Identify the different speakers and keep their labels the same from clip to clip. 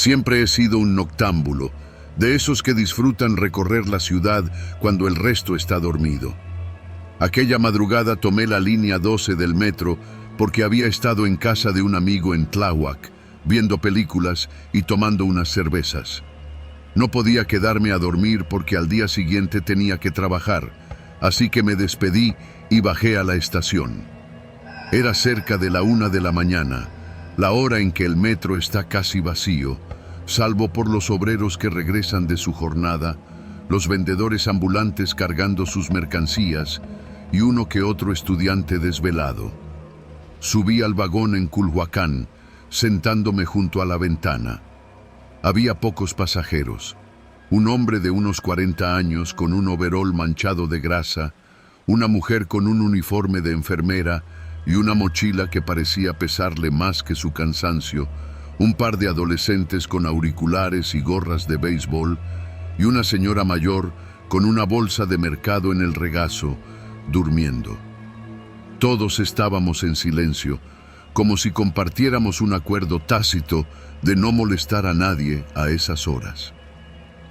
Speaker 1: Siempre he sido un noctámbulo, de esos que disfrutan recorrer la ciudad cuando el resto está dormido. Aquella madrugada tomé la línea 12 del metro porque había estado en casa de un amigo en Tláhuac, viendo películas y tomando unas cervezas. No podía quedarme a dormir porque al día siguiente tenía que trabajar, así que me despedí y bajé a la estación. Era cerca de la 1 de la mañana, la hora en que el metro está casi vacío, salvo por los obreros que regresan de su jornada, los vendedores ambulantes cargando sus mercancías y uno que otro estudiante desvelado. Subí al vagón en Culhuacán, sentándome junto a la ventana. Había pocos pasajeros. Un hombre de unos 40 años con un overol manchado de grasa, una mujer con un uniforme de enfermera y una mochila que parecía pesarle más que su cansancio, un par de adolescentes con auriculares y gorras de béisbol y una señora mayor con una bolsa de mercado en el regazo, durmiendo. Todos estábamos en silencio, como si compartiéramos un acuerdo tácito de no molestar a nadie a esas horas.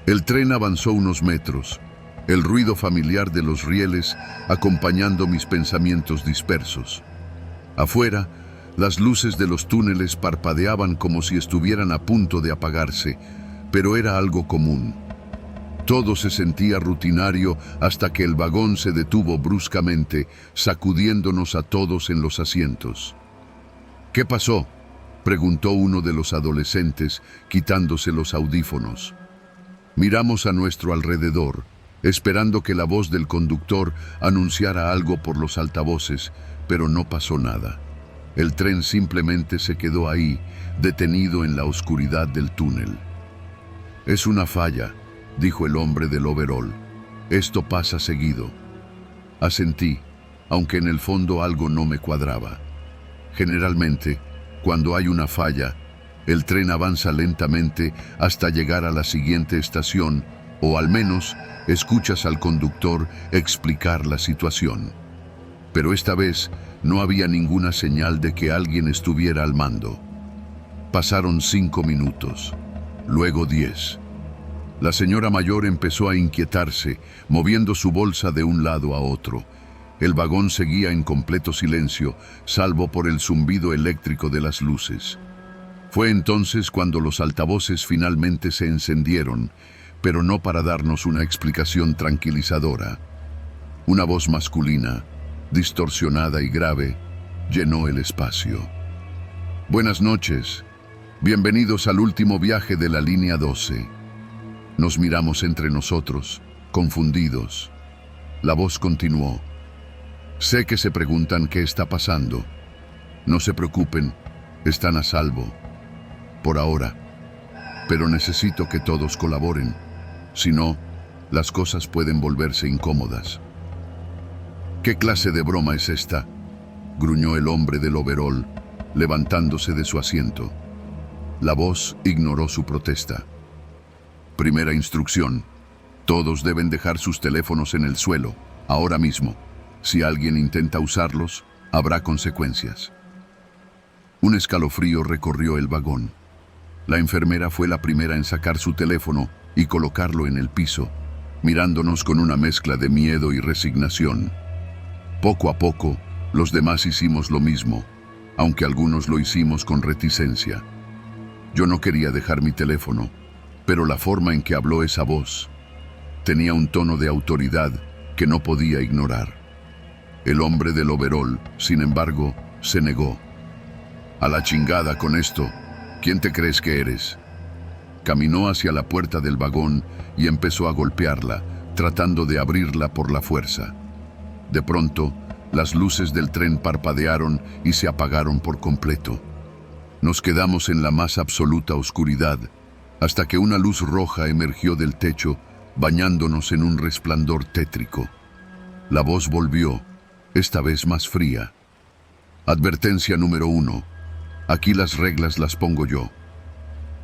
Speaker 1: El tren avanzó unos metros, el ruido familiar de los rieles acompañando mis pensamientos dispersos. Afuera, las luces de los túneles parpadeaban como si estuvieran a punto de apagarse, pero era algo común. Todo se sentía rutinario hasta que el vagón se detuvo bruscamente, sacudiéndonos a todos en los asientos. ¿Qué pasó?, preguntó uno de los adolescentes, quitándose los audífonos. Miramos a nuestro alrededor, esperando que la voz del conductor anunciara algo por los altavoces, pero no pasó nada. El tren simplemente se quedó ahí, detenido en la oscuridad del túnel. «Es una falla», dijo el hombre del overol. «Esto pasa seguido». Asentí, aunque en el fondo algo no me cuadraba. Generalmente, cuando hay una falla, el tren avanza lentamente hasta llegar a la siguiente estación, o al menos escuchas al conductor explicar la situación. Pero esta vez no había ninguna señal de que alguien estuviera al mando. Pasaron 5 minutos, luego 10. La señora mayor empezó a inquietarse, moviendo su bolsa de un lado a otro. El vagón seguía en completo silencio, salvo por el zumbido eléctrico de las luces. Fue entonces cuando los altavoces finalmente se encendieron, pero no para darnos una explicación tranquilizadora. Una voz masculina, distorsionada y grave, llenó el espacio. «Buenas noches. Bienvenidos al último viaje de la línea 12. Nos miramos entre nosotros, confundidos. La voz continuó. «Sé que se preguntan qué está pasando. No se preocupen, están a salvo. Por ahora. Pero necesito que todos colaboren. Si no, las cosas pueden volverse incómodas». «¿Qué clase de broma es esta?», gruñó el hombre del overol, levantándose de su asiento. La voz ignoró su protesta. «Primera instrucción. Todos deben dejar sus teléfonos en el suelo, ahora mismo. Si alguien intenta usarlos, habrá consecuencias». Un escalofrío recorrió el vagón. La enfermera fue la primera en sacar su teléfono y colocarlo en el piso, mirándonos con una mezcla de miedo y resignación. Poco a poco, los demás hicimos lo mismo, aunque algunos lo hicimos con reticencia. Yo no quería dejar mi teléfono, pero la forma en que habló esa voz tenía un tono de autoridad que no podía ignorar. El hombre del overol, sin embargo, se negó. «A la chingada con esto. ¿Quién te crees que eres?». Caminó hacia la puerta del vagón y empezó a golpearla, tratando de abrirla por la fuerza. De pronto, las luces del tren parpadearon y se apagaron por completo. Nos quedamos en la más absoluta oscuridad, hasta que una luz roja emergió del techo, bañándonos en un resplandor tétrico. La voz volvió, esta vez más fría. «Advertencia número 1. Aquí las reglas las pongo yo».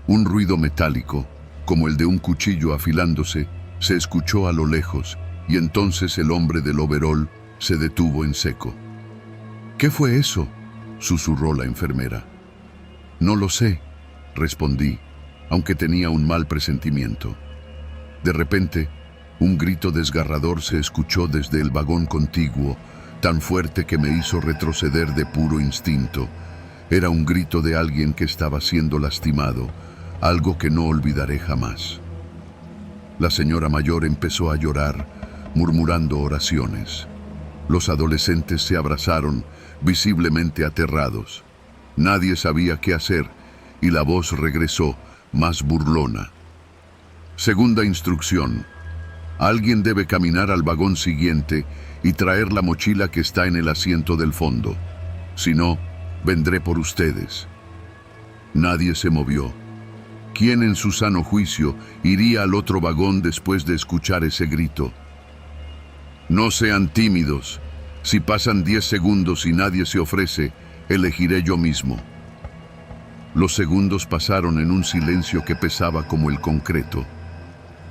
Speaker 1: Un ruido metálico, como el de un cuchillo afilándose, se escuchó a lo lejos, y entonces el hombre del overol se detuvo en seco. «¿Qué fue eso?», susurró la enfermera. «No lo sé», respondí, aunque tenía un mal presentimiento. De repente, un grito desgarrador se escuchó desde el vagón contiguo, tan fuerte que me hizo retroceder de puro instinto. Era un grito de alguien que estaba siendo lastimado, algo que no olvidaré jamás. La señora mayor empezó a llorar, murmurando oraciones. Los adolescentes se abrazaron, visiblemente aterrados. Nadie sabía qué hacer, y la voz regresó, más burlona. Segunda instrucción. Alguien debe caminar al vagón siguiente y traer la mochila que está en el asiento del fondo. Si no, vendré por ustedes. Nadie se movió. ¿Quién en su sano juicio iría al otro vagón después de escuchar ese grito? No sean tímidos. Si pasan 10 segundos y nadie se ofrece, elegiré yo mismo. Los segundos pasaron en un silencio que pesaba como el concreto.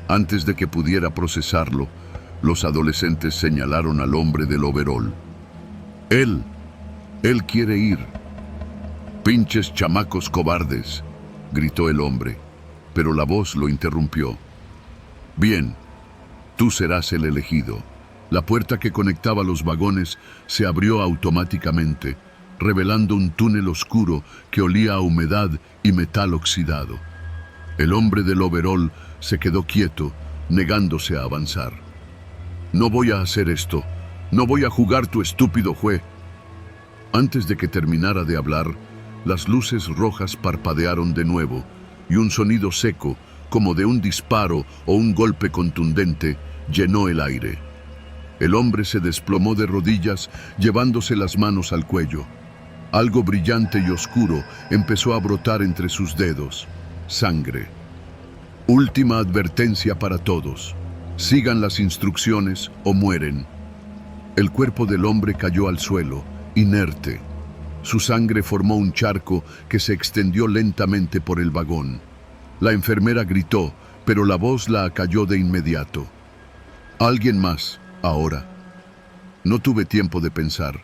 Speaker 1: Antes de que pudiera procesarlo, los adolescentes señalaron al hombre del overol. Él quiere ir. Pinches chamacos cobardes, gritó el hombre, pero la voz lo interrumpió. Bien, tú serás el elegido. La puerta que conectaba los vagones se abrió automáticamente, revelando un túnel oscuro que olía a humedad y metal oxidado. El hombre del overol se quedó quieto, negándose a avanzar. No voy a hacer esto. No voy a jugar tu estúpido juego. Antes de que terminara de hablar, las luces rojas parpadearon de nuevo y un sonido seco, como de un disparo o un golpe contundente, llenó el aire. El hombre se desplomó de rodillas, llevándose las manos al cuello. Algo brillante y oscuro empezó a brotar entre sus dedos. Sangre. Última advertencia para todos. Sigan las instrucciones o mueren. El cuerpo del hombre cayó al suelo, inerte. Su sangre formó un charco que se extendió lentamente por el vagón. La enfermera gritó, pero la voz la acalló de inmediato. Alguien más, ahora. No tuve tiempo de pensar.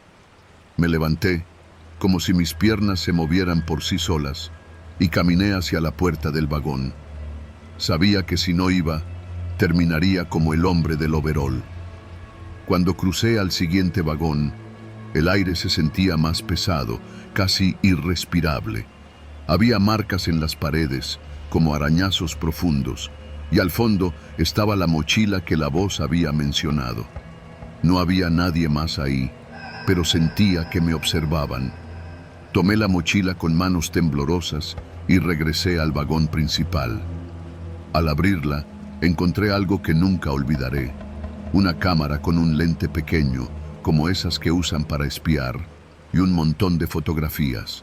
Speaker 1: Me levanté, como si mis piernas se movieran por sí solas, y caminé hacia la puerta del vagón. Sabía que si no iba, terminaría como el hombre del overol. Cuando crucé al siguiente vagón, el aire se sentía más pesado, casi irrespirable. Había marcas en las paredes, como arañazos profundos, y al fondo estaba la mochila que la voz había mencionado. No había nadie más ahí, pero sentía que me observaban. Tomé la mochila con manos temblorosas y regresé al vagón principal. Al abrirla, encontré algo que nunca olvidaré. Una cámara con un lente pequeño, como esas que usan para espiar, y un montón de fotografías.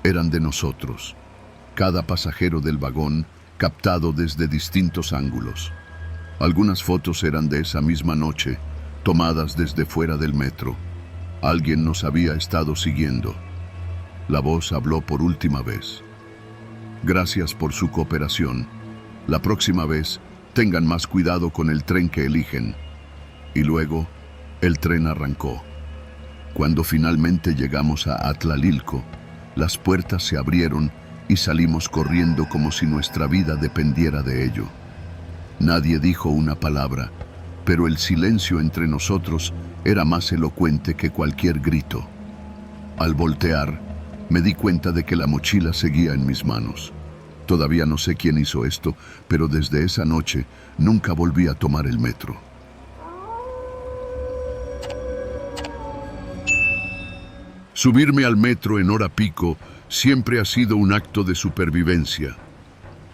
Speaker 1: Eran de nosotros. Cada pasajero del vagón, captado desde distintos ángulos. Algunas fotos eran de esa misma noche, tomadas desde fuera del metro. Alguien nos había estado siguiendo. La voz habló por última vez. Gracias por su cooperación. La próxima vez, tengan más cuidado con el tren que eligen. Y luego, el tren arrancó. Cuando finalmente llegamos a Atlalilco, las puertas se abrieron y salimos corriendo como si nuestra vida dependiera de ello. Nadie dijo una palabra, pero el silencio entre nosotros era más elocuente que cualquier grito. Al voltear, me di cuenta de que la mochila seguía en mis manos. Todavía no sé quién hizo esto, pero desde esa noche nunca volví a tomar el metro. Subirme al metro en hora pico siempre ha sido un acto de supervivencia.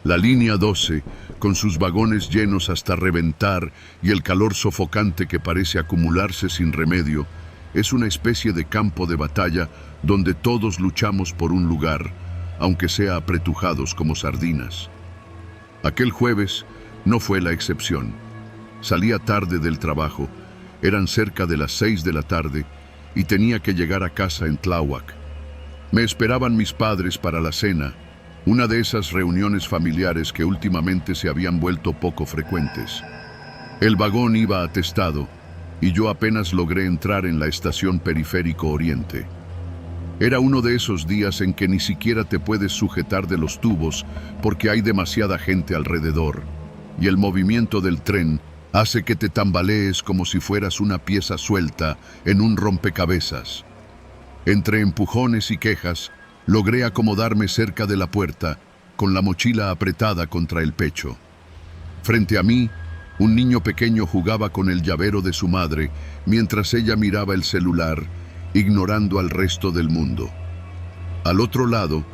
Speaker 1: La línea 12, con sus vagones llenos hasta reventar y el calor sofocante que parece acumularse sin remedio, es una especie de campo de batalla donde todos luchamos por un lugar, aunque sea apretujados como sardinas. Aquel jueves no fue la excepción. Salía tarde del trabajo, eran cerca de las 6 de la tarde y tenía que llegar a casa en Tláhuac. Me esperaban mis padres para la cena, una de esas reuniones familiares que últimamente se habían vuelto poco frecuentes. El vagón iba atestado y yo apenas logré entrar en la estación Periférico Oriente. Era uno de esos días en que ni siquiera te puedes sujetar de los tubos porque hay demasiada gente alrededor, y el movimiento del tren hace que te tambalees como si fueras una pieza suelta en un rompecabezas. Entre empujones y quejas, logré acomodarme cerca de la puerta, con la mochila apretada contra el pecho. Frente a mí, un niño pequeño jugaba con el llavero de su madre mientras ella miraba el celular, ignorando al resto del mundo. Al otro lado,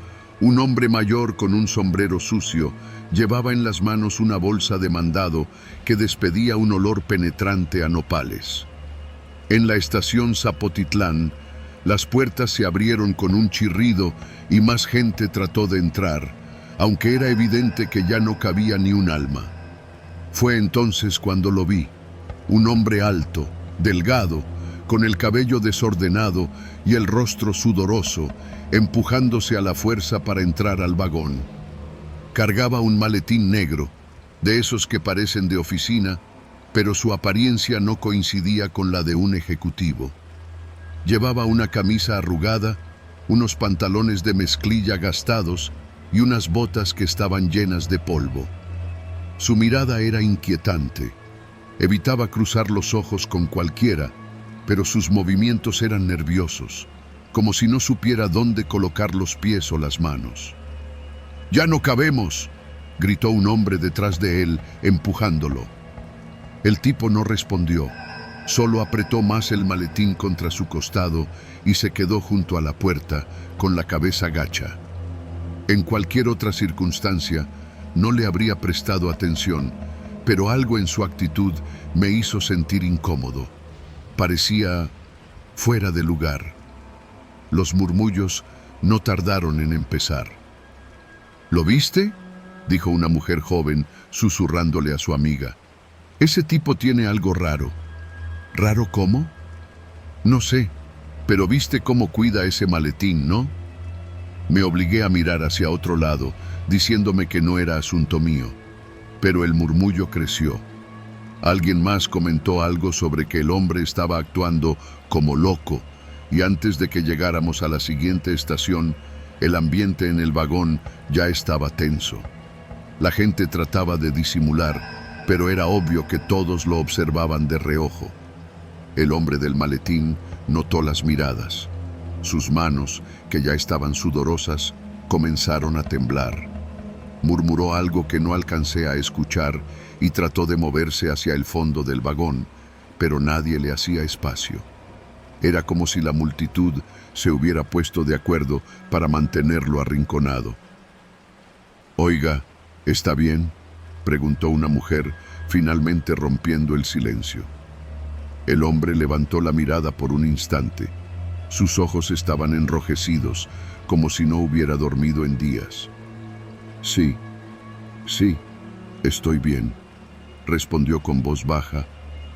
Speaker 1: un hombre mayor con un sombrero sucio llevaba en las manos una bolsa de mandado que despedía un olor penetrante a nopales. En la estación Zapotitlán, las puertas se abrieron con un chirrido y más gente trató de entrar, aunque era evidente que ya no cabía ni un alma. Fue entonces cuando lo vi, un hombre alto, delgado, con el cabello desordenado y el rostro sudoroso, empujándose a la fuerza para entrar al vagón. Cargaba un maletín negro, de esos que parecen de oficina, pero su apariencia no coincidía con la de un ejecutivo. Llevaba una camisa arrugada, unos pantalones de mezclilla gastados y unas botas que estaban llenas de polvo. Su mirada era inquietante. Evitaba cruzar los ojos con cualquiera, pero sus movimientos eran nerviosos, como si no supiera dónde colocar los pies o las manos. «¡Ya no cabemos!», gritó un hombre detrás de él, empujándolo. El tipo no respondió, solo apretó más el maletín contra su costado y se quedó junto a la puerta, con la cabeza gacha. En cualquier otra circunstancia, no le habría prestado atención, pero algo en su actitud me hizo sentir incómodo. Parecía fuera de lugar. Los murmullos no tardaron en empezar. «¿Lo viste?», dijo una mujer joven, susurrándole a su amiga. «Ese tipo tiene algo raro». «¿Raro cómo?». «No sé, pero viste cómo cuida ese maletín, ¿no?». Me obligué a mirar hacia otro lado, diciéndome que no era asunto mío, pero el murmullo creció. Alguien más comentó algo sobre que el hombre estaba actuando como loco, y antes de que llegáramos a la siguiente estación, el ambiente en el vagón ya estaba tenso. La gente trataba de disimular, pero era obvio que todos lo observaban de reojo. El hombre del maletín notó las miradas. Sus manos, que ya estaban sudorosas, comenzaron a temblar. Murmuró algo que no alcancé a escuchar y trató de moverse hacia el fondo del vagón, pero nadie le hacía espacio. Era como si la multitud se hubiera puesto de acuerdo para mantenerlo arrinconado. «Oiga, ¿está bien?», preguntó una mujer, finalmente rompiendo el silencio. El hombre levantó la mirada por un instante. Sus ojos estaban enrojecidos, como si no hubiera dormido en días. «Sí, estoy bien», respondió con voz baja,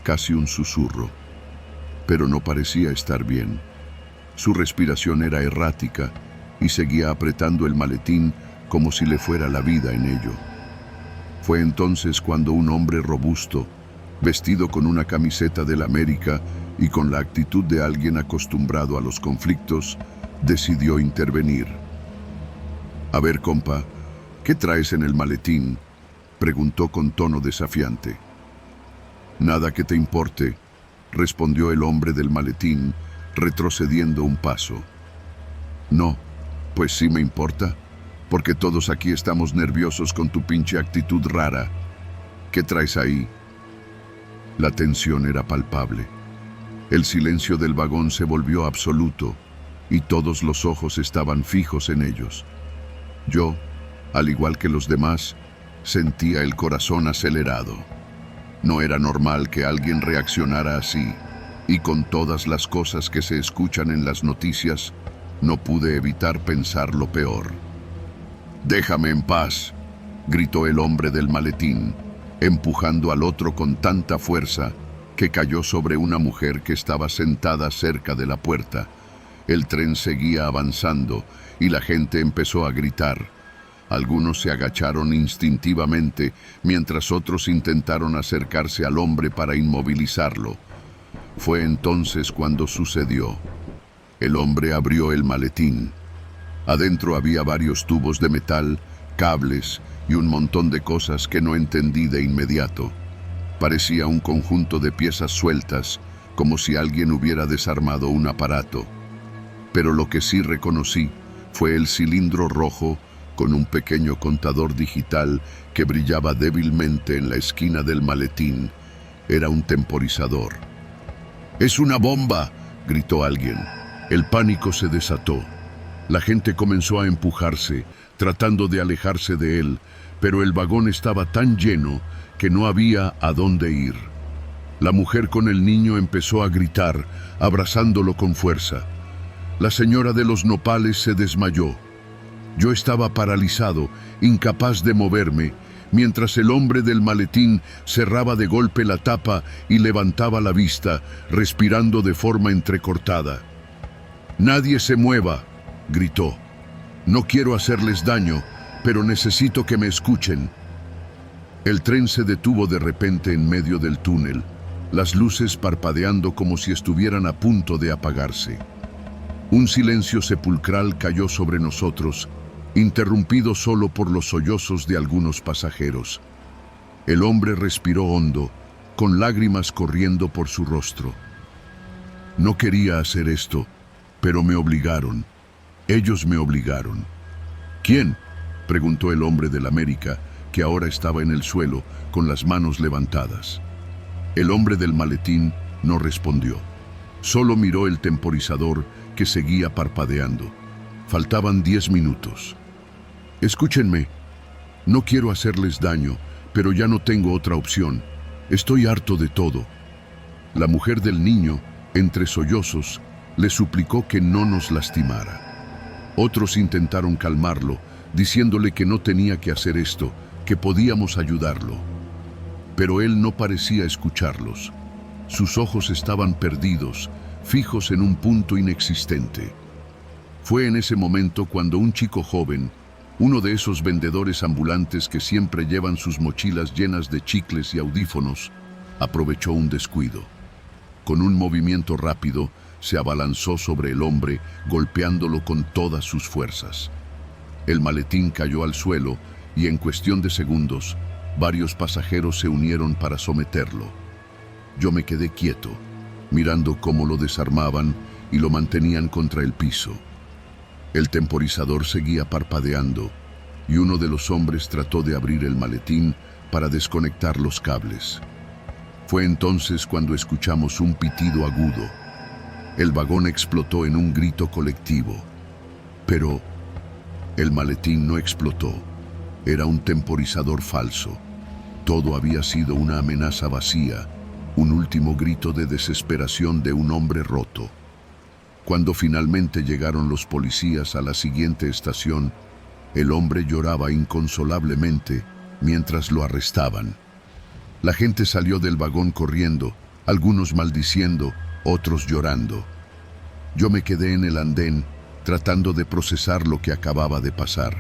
Speaker 1: casi un susurro. Pero no parecía estar bien. Su respiración era errática y seguía apretando el maletín como si le fuera la vida en ello. Fue entonces cuando un hombre robusto, vestido con una camiseta del América y con la actitud de alguien acostumbrado a los conflictos, decidió intervenir. «A ver, compa, ¿qué traes en el maletín?», preguntó con tono desafiante. «Nada que te importe», respondió el hombre del maletín, retrocediendo un paso. «No, pues sí me importa, porque todos aquí estamos nerviosos con tu pinche actitud rara. ¿Qué traes ahí?». La tensión era palpable. El silencio del vagón se volvió absoluto y todos los ojos estaban fijos en ellos. Yo, al igual que los demás, sentía el corazón acelerado. No era normal que alguien reaccionara así, y con todas las cosas que se escuchan en las noticias, no pude evitar pensar lo peor. «Déjame en paz», gritó el hombre del maletín, empujando al otro con tanta fuerza que cayó sobre una mujer que estaba sentada cerca de la puerta. El tren seguía avanzando y la gente empezó a gritar. Algunos se agacharon instintivamente, mientras otros intentaron acercarse al hombre para inmovilizarlo. Fue entonces cuando sucedió. El hombre abrió el maletín. Adentro había varios tubos de metal, cables y un montón de cosas que no entendí de inmediato. Parecía un conjunto de piezas sueltas, como si alguien hubiera desarmado un aparato. Pero lo que sí reconocí fue el cilindro rojo con un pequeño contador digital que brillaba débilmente en la esquina del maletín. Era un temporizador. ¡Es una bomba!, gritó alguien. El pánico se desató. La gente comenzó a empujarse, tratando de alejarse de él, pero el vagón estaba tan lleno que no había a dónde ir. La mujer con el niño empezó a gritar, abrazándolo con fuerza. La señora de los nopales se desmayó. Yo estaba paralizado, incapaz de moverme, mientras el hombre del maletín cerraba de golpe la tapa y levantaba la vista, respirando de forma entrecortada. «¡Nadie se mueva!», gritó. «No quiero hacerles daño, pero necesito que me escuchen». El tren se detuvo de repente en medio del túnel, las luces parpadeando como si estuvieran a punto de apagarse. Un silencio sepulcral cayó sobre nosotros, interrumpido solo por los sollozos de algunos pasajeros. El hombre respiró hondo, con lágrimas corriendo por su rostro. No quería hacer esto, pero me obligaron. Ellos me obligaron. «¿Quién?», preguntó el hombre del América, que ahora estaba en el suelo, con las manos levantadas. El hombre del maletín no respondió. Solo miró el temporizador que seguía parpadeando. Faltaban 10 minutos. «Escúchenme. No quiero hacerles daño, pero ya no tengo otra opción. Estoy harto de todo». La mujer del niño, entre sollozos, le suplicó que no nos lastimara. Otros intentaron calmarlo, diciéndole que no tenía que hacer esto, que podíamos ayudarlo. Pero él no parecía escucharlos. Sus ojos estaban perdidos, fijos en un punto inexistente. Fue en ese momento cuando un chico joven, uno de esos vendedores ambulantes que siempre llevan sus mochilas llenas de chicles y audífonos, aprovechó un descuido. Con un movimiento rápido, se abalanzó sobre el hombre, golpeándolo con todas sus fuerzas. El maletín cayó al suelo y en cuestión de segundos, varios pasajeros se unieron para someterlo. Yo me quedé quieto, mirando cómo lo desarmaban y lo mantenían contra el piso. El temporizador seguía parpadeando y uno de los hombres trató de abrir el maletín para desconectar los cables. Fue entonces cuando escuchamos un pitido agudo. El vagón explotó en un grito colectivo. Pero el maletín no explotó. Era un temporizador falso. Todo había sido una amenaza vacía, un último grito de desesperación de un hombre roto. Cuando finalmente llegaron los policías a la siguiente estación, el hombre lloraba inconsolablemente mientras lo arrestaban. La gente salió del vagón corriendo, algunos maldiciendo, otros llorando. Yo me quedé en el andén, tratando de procesar lo que acababa de pasar.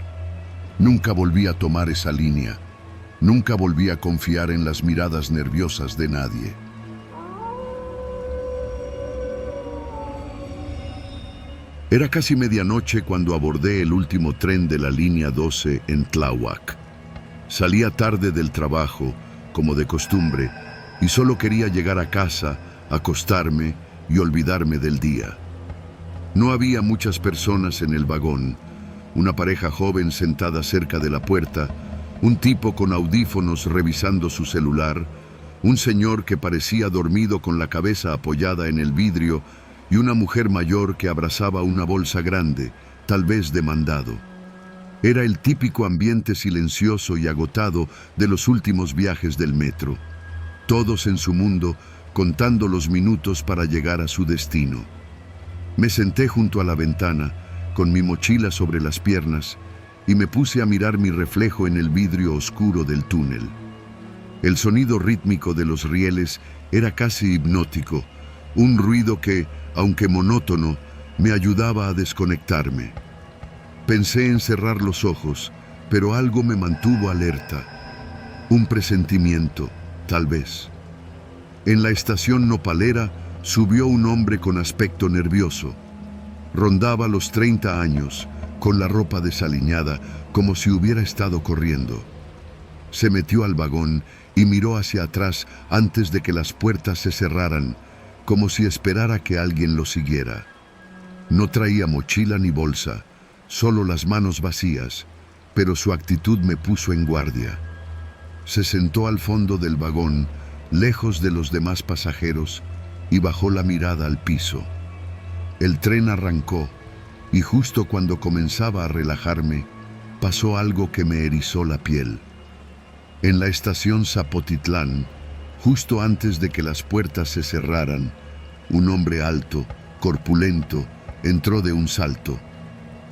Speaker 1: Nunca volví a tomar esa línea. Nunca volví a confiar en las miradas nerviosas de nadie. Era casi medianoche cuando abordé el último tren de la línea 12 en Tláhuac. Salía tarde del trabajo, como de costumbre, y solo quería llegar a casa, acostarme y olvidarme del día. No había muchas personas en el vagón. Una pareja joven sentada cerca de la puerta, un tipo con audífonos revisando su celular, un señor que parecía dormido con la cabeza apoyada en el vidrio y una mujer mayor que abrazaba una bolsa grande, tal vez de mandado. Era el típico ambiente silencioso y agotado de los últimos viajes del metro. Todos en su mundo, contando los minutos para llegar a su destino. Me senté junto a la ventana, con mi mochila sobre las piernas, y me puse a mirar mi reflejo en el vidrio oscuro del túnel. El sonido rítmico de los rieles era casi hipnótico, un ruido que, aunque monótono, me ayudaba a desconectarme. Pensé en cerrar los ojos, pero algo me mantuvo alerta. Un presentimiento, tal vez. En la estación nopalera subió un hombre con aspecto nervioso. Rondaba los 30 años, con la ropa desaliñada, como si hubiera estado corriendo. Se metió al vagón y miró hacia atrás antes de que las puertas se cerraran, como si esperara que alguien lo siguiera. No traía mochila ni bolsa, solo las manos vacías, pero su actitud me puso en guardia. Se sentó al fondo del vagón, lejos de los demás pasajeros, y bajó la mirada al piso. El tren arrancó, y justo cuando comenzaba a relajarme, pasó algo que me erizó la piel. En la estación Zapotitlán, justo antes de que las puertas se cerraran, un hombre alto, corpulento, entró de un salto.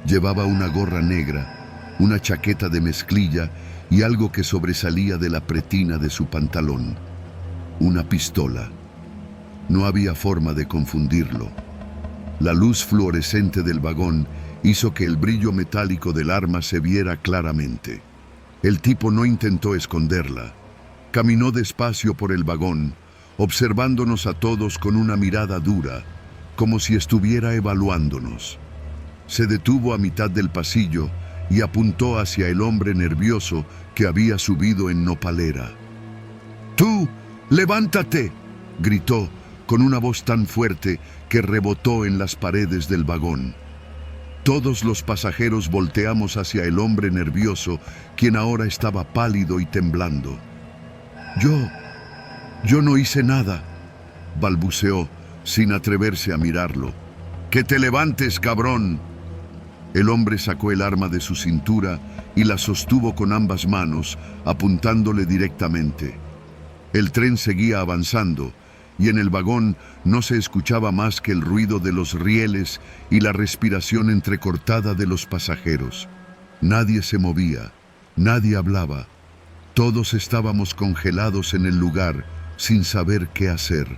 Speaker 1: Llevaba una gorra negra, una chaqueta de mezclilla y algo que sobresalía de la pretina de su pantalón. Una pistola. No había forma de confundirlo. La luz fluorescente del vagón hizo que el brillo metálico del arma se viera claramente. El tipo no intentó esconderla. Caminó despacio por el vagón, observándonos a todos con una mirada dura, como si estuviera evaluándonos. Se detuvo a mitad del pasillo y apuntó hacia el hombre nervioso que había subido en nopalera. ¡Tú, levántate!, gritó con una voz tan fuerte que rebotó en las paredes del vagón. Todos los pasajeros volteamos hacia el hombre nervioso, quien ahora estaba pálido y temblando. Yo no hice nada, balbuceó, sin atreverse a mirarlo. ¡Que te levantes, cabrón! El hombre sacó el arma de su cintura y la sostuvo con ambas manos, apuntándole directamente. El tren seguía avanzando, y en el vagón no se escuchaba más que el ruido de los rieles y la respiración entrecortada de los pasajeros. Nadie se movía, nadie hablaba. Todos estábamos congelados en el lugar, sin saber qué hacer.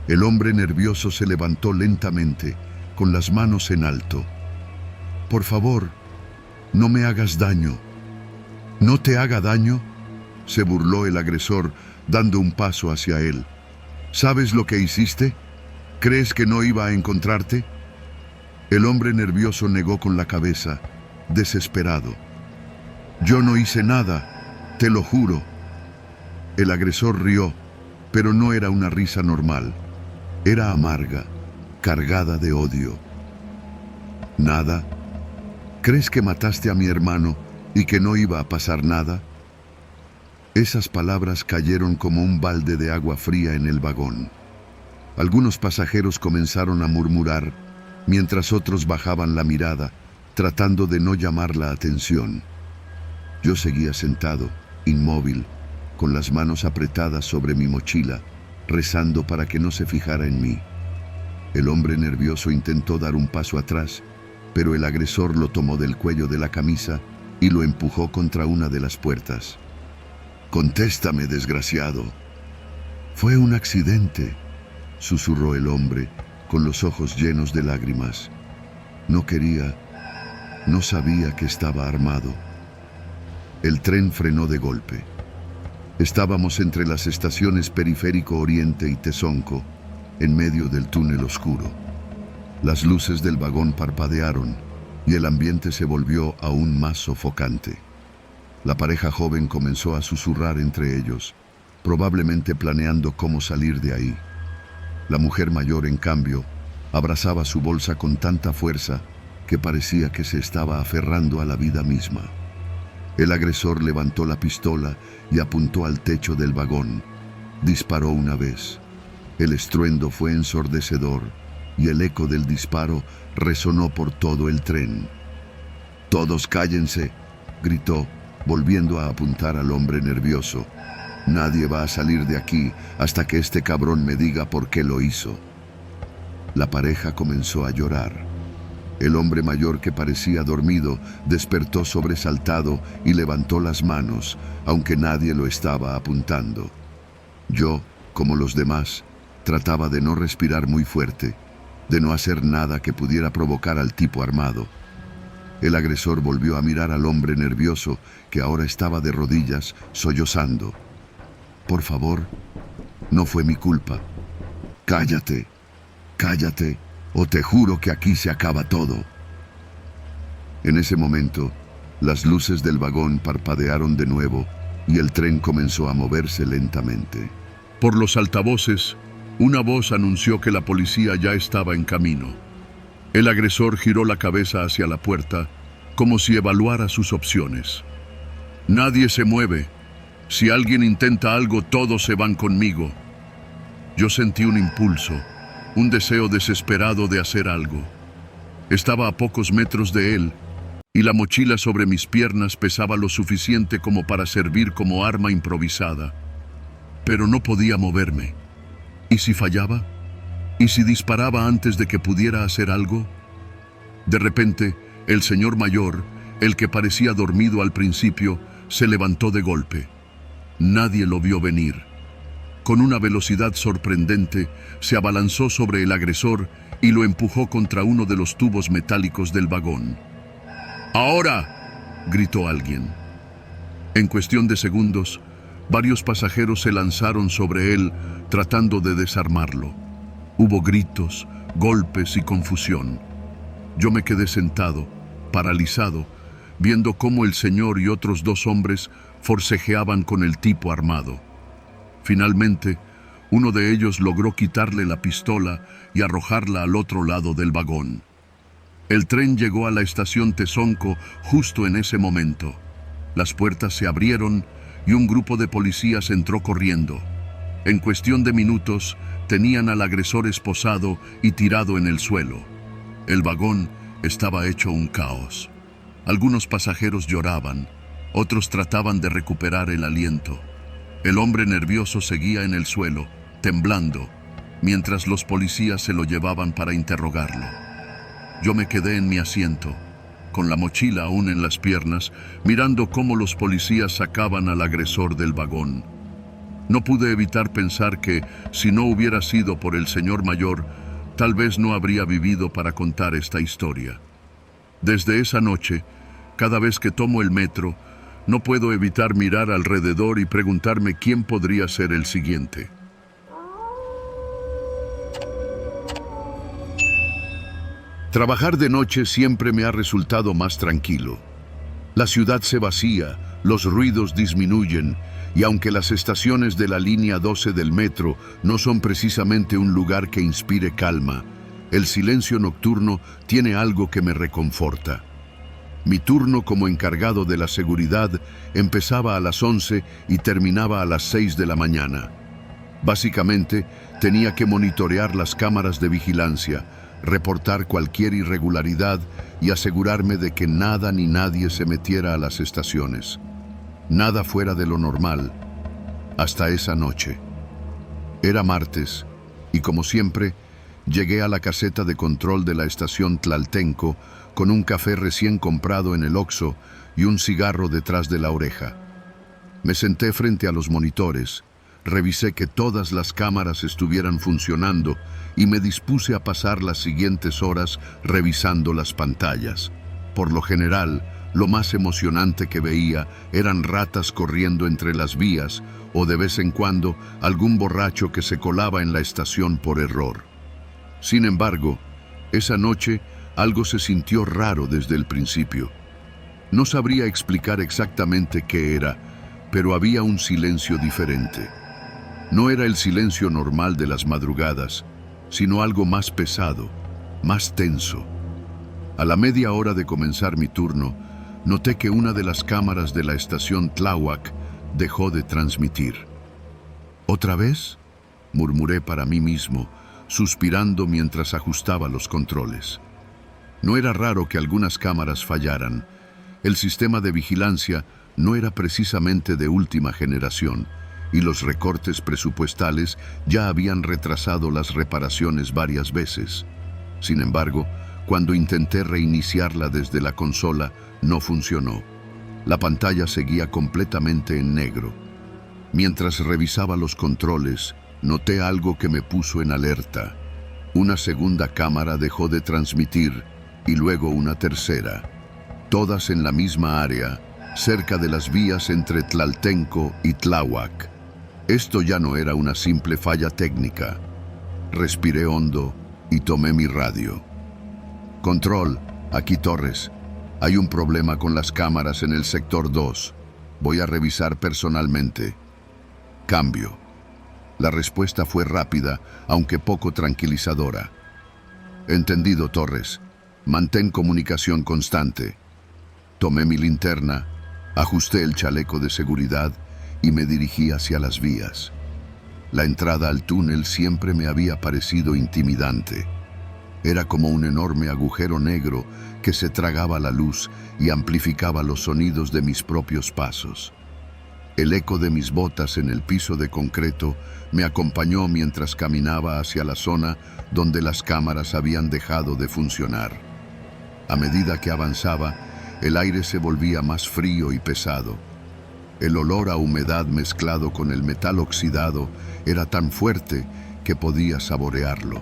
Speaker 1: El hombre nervioso se levantó lentamente, con las manos en alto. «Por favor, no me hagas daño». «¿No te haga daño?», se burló el agresor, dando un paso hacia él. ¿Sabes lo que hiciste? ¿Crees que no iba a encontrarte? El hombre nervioso negó con la cabeza, desesperado. «Yo no hice nada, te lo juro». El agresor rió, pero no era una risa normal. Era amarga, cargada de odio. «¿Nada? ¿Crees que mataste a mi hermano y que no iba a pasar nada?». Esas palabras cayeron como un balde de agua fría en el vagón. Algunos pasajeros comenzaron a murmurar, mientras otros bajaban la mirada, tratando de no llamar la atención. Yo seguía sentado, inmóvil, con las manos apretadas sobre mi mochila, rezando para que no se fijara en mí. El hombre nervioso intentó dar un paso atrás, pero el agresor lo tomó del cuello de la camisa y lo empujó contra una de las puertas. «Contéstame, desgraciado». «Fue un accidente», susurró el hombre, con los ojos llenos de lágrimas. «No quería, no sabía que estaba armado». El tren frenó de golpe. Estábamos entre las estaciones Periférico Oriente y Tezonco, en medio del túnel oscuro. Las luces del vagón parpadearon y el ambiente se volvió aún más sofocante. La pareja joven comenzó a susurrar entre ellos, probablemente planeando cómo salir de ahí. La mujer mayor, en cambio, abrazaba su bolsa con tanta fuerza que parecía que se estaba aferrando a la vida misma. El agresor levantó la pistola y apuntó al techo del vagón. Disparó una vez. El estruendo fue ensordecedor y el eco del disparo resonó por todo el tren. «Todos cállense», gritó, volviendo a apuntar al hombre nervioso. «Nadie va a salir de aquí hasta que este cabrón me diga por qué lo hizo». La pareja comenzó a llorar. El hombre mayor, que parecía dormido, despertó sobresaltado y levantó las manos, aunque nadie lo estaba apuntando. Yo, como los demás, trataba de no respirar muy fuerte, de no hacer nada que pudiera provocar al tipo armado. El agresor volvió a mirar al hombre nervioso, que ahora estaba de rodillas, sollozando. «Por favor, no fue mi culpa». «Cállate, cállate», o te juro que aquí se acaba todo. En ese momento, las luces del vagón parpadearon de nuevo y el tren comenzó a moverse lentamente. Por los altavoces, una voz anunció que la policía ya estaba en camino. El agresor giró la cabeza hacia la puerta, como si evaluara sus opciones. Nadie se mueve. Si alguien intenta algo, todos se van conmigo. Yo sentí un impulso, un deseo desesperado de hacer algo. Estaba a pocos metros de él, y la mochila sobre mis piernas pesaba lo suficiente como para servir como arma improvisada. Pero no podía moverme. ¿Y si fallaba? ¿Y si disparaba antes de que pudiera hacer algo? De repente, el señor mayor, el que parecía dormido al principio, se levantó de golpe. Nadie lo vio venir. Con una velocidad sorprendente, se abalanzó sobre el agresor y lo empujó contra uno de los tubos metálicos del vagón. ¡Ahora!, gritó alguien. En cuestión de segundos, varios pasajeros se lanzaron sobre él, tratando de desarmarlo. Hubo gritos, golpes y confusión. Yo me quedé sentado, paralizado, viendo cómo el señor y otros dos hombres forcejeaban con el tipo armado. Finalmente, uno de ellos logró quitarle la pistola y arrojarla al otro lado del vagón. El tren llegó a la estación Tezonco justo en ese momento. Las puertas se abrieron y un grupo de policías entró corriendo. En cuestión de minutos, tenían al agresor esposado y tirado en el suelo. El vagón estaba hecho un caos. Algunos pasajeros lloraban, otros trataban de recuperar el aliento. El hombre nervioso seguía en el suelo, temblando, mientras los policías se lo llevaban para interrogarlo. Yo me quedé en mi asiento, con la mochila aún en las piernas, mirando cómo los policías sacaban al agresor del vagón. No pude evitar pensar que, si no hubiera sido por el señor mayor, tal vez no habría vivido para contar esta historia. Desde esa noche, cada vez que tomo el metro, no puedo evitar mirar alrededor y preguntarme quién podría ser el siguiente. Trabajar de noche siempre me ha resultado más tranquilo. La ciudad se vacía, los ruidos disminuyen, y aunque las estaciones de la línea 12 del metro no son precisamente un lugar que inspire calma, el silencio nocturno tiene algo que me reconforta. Mi turno como encargado de la seguridad empezaba a las 11 y terminaba a las 6 de la mañana. Básicamente, tenía que monitorear las cámaras de vigilancia, reportar cualquier irregularidad y asegurarme de que nada ni nadie se metiera a las estaciones. Nada fuera de lo normal, hasta esa noche. Era martes, y como siempre, llegué a la caseta de control de la estación Tlaltenco con un café recién comprado en el Oxxo y un cigarro detrás de la oreja. Me senté frente a los monitores, revisé que todas las cámaras estuvieran funcionando y me dispuse a pasar las siguientes horas revisando las pantallas. Por lo general, lo más emocionante que veía eran ratas corriendo entre las vías o de vez en cuando algún borracho que se colaba en la estación por error. Sin embargo, esa noche algo se sintió raro desde el principio. No sabría explicar exactamente qué era, pero había un silencio diferente. No era el silencio normal de las madrugadas, sino algo más pesado, más tenso. A la media hora de comenzar mi turno, noté que una de las cámaras de la estación Tláhuac dejó de transmitir. ¿Otra vez?, murmuré para mí mismo, suspirando mientras ajustaba los controles. No era raro que algunas cámaras fallaran. El sistema de vigilancia no era precisamente de última generación, y los recortes presupuestales ya habían retrasado las reparaciones varias veces. Sin embargo, cuando intenté reiniciarla desde la consola, no funcionó. La pantalla seguía completamente en negro. Mientras revisaba los controles, noté algo que me puso en alerta. Una segunda cámara dejó de transmitir y luego una tercera. Todas en la misma área, cerca de las vías entre Tlaltenco y Tláhuac. Esto ya no era una simple falla técnica. Respiré hondo y tomé mi radio. Control, aquí Torres. Hay un problema con las cámaras en el sector 2. Voy a revisar personalmente. Cambio. La respuesta fue rápida, aunque poco tranquilizadora. Entendido, Torres. Mantén comunicación constante. Tomé mi linterna, ajusté el chaleco de seguridad y me dirigí hacia las vías. La entrada al túnel siempre me había parecido intimidante. Era como un enorme agujero negro que se tragaba la luz y amplificaba los sonidos de mis propios pasos. El eco de mis botas en el piso de concreto me acompañó mientras caminaba hacia la zona donde las cámaras habían dejado de funcionar. A medida que avanzaba, el aire se volvía más frío y pesado. El olor a humedad mezclado con el metal oxidado era tan fuerte que podía saborearlo.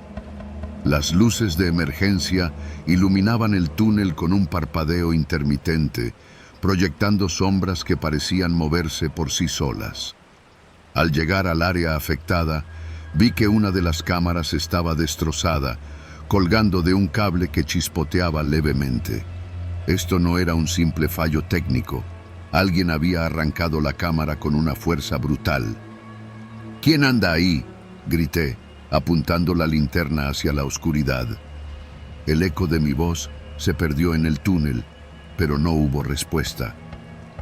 Speaker 1: Las luces de emergencia iluminaban el túnel con un parpadeo intermitente, proyectando sombras que parecían moverse por sí solas. Al llegar al área afectada, vi que una de las cámaras estaba destrozada, colgando de un cable que chispoteaba levemente. Esto no era un simple fallo técnico. Alguien había arrancado la cámara con una fuerza brutal. «¿Quién anda ahí?», grité, apuntando la linterna hacia la oscuridad. El eco de mi voz se perdió en el túnel, pero no hubo respuesta.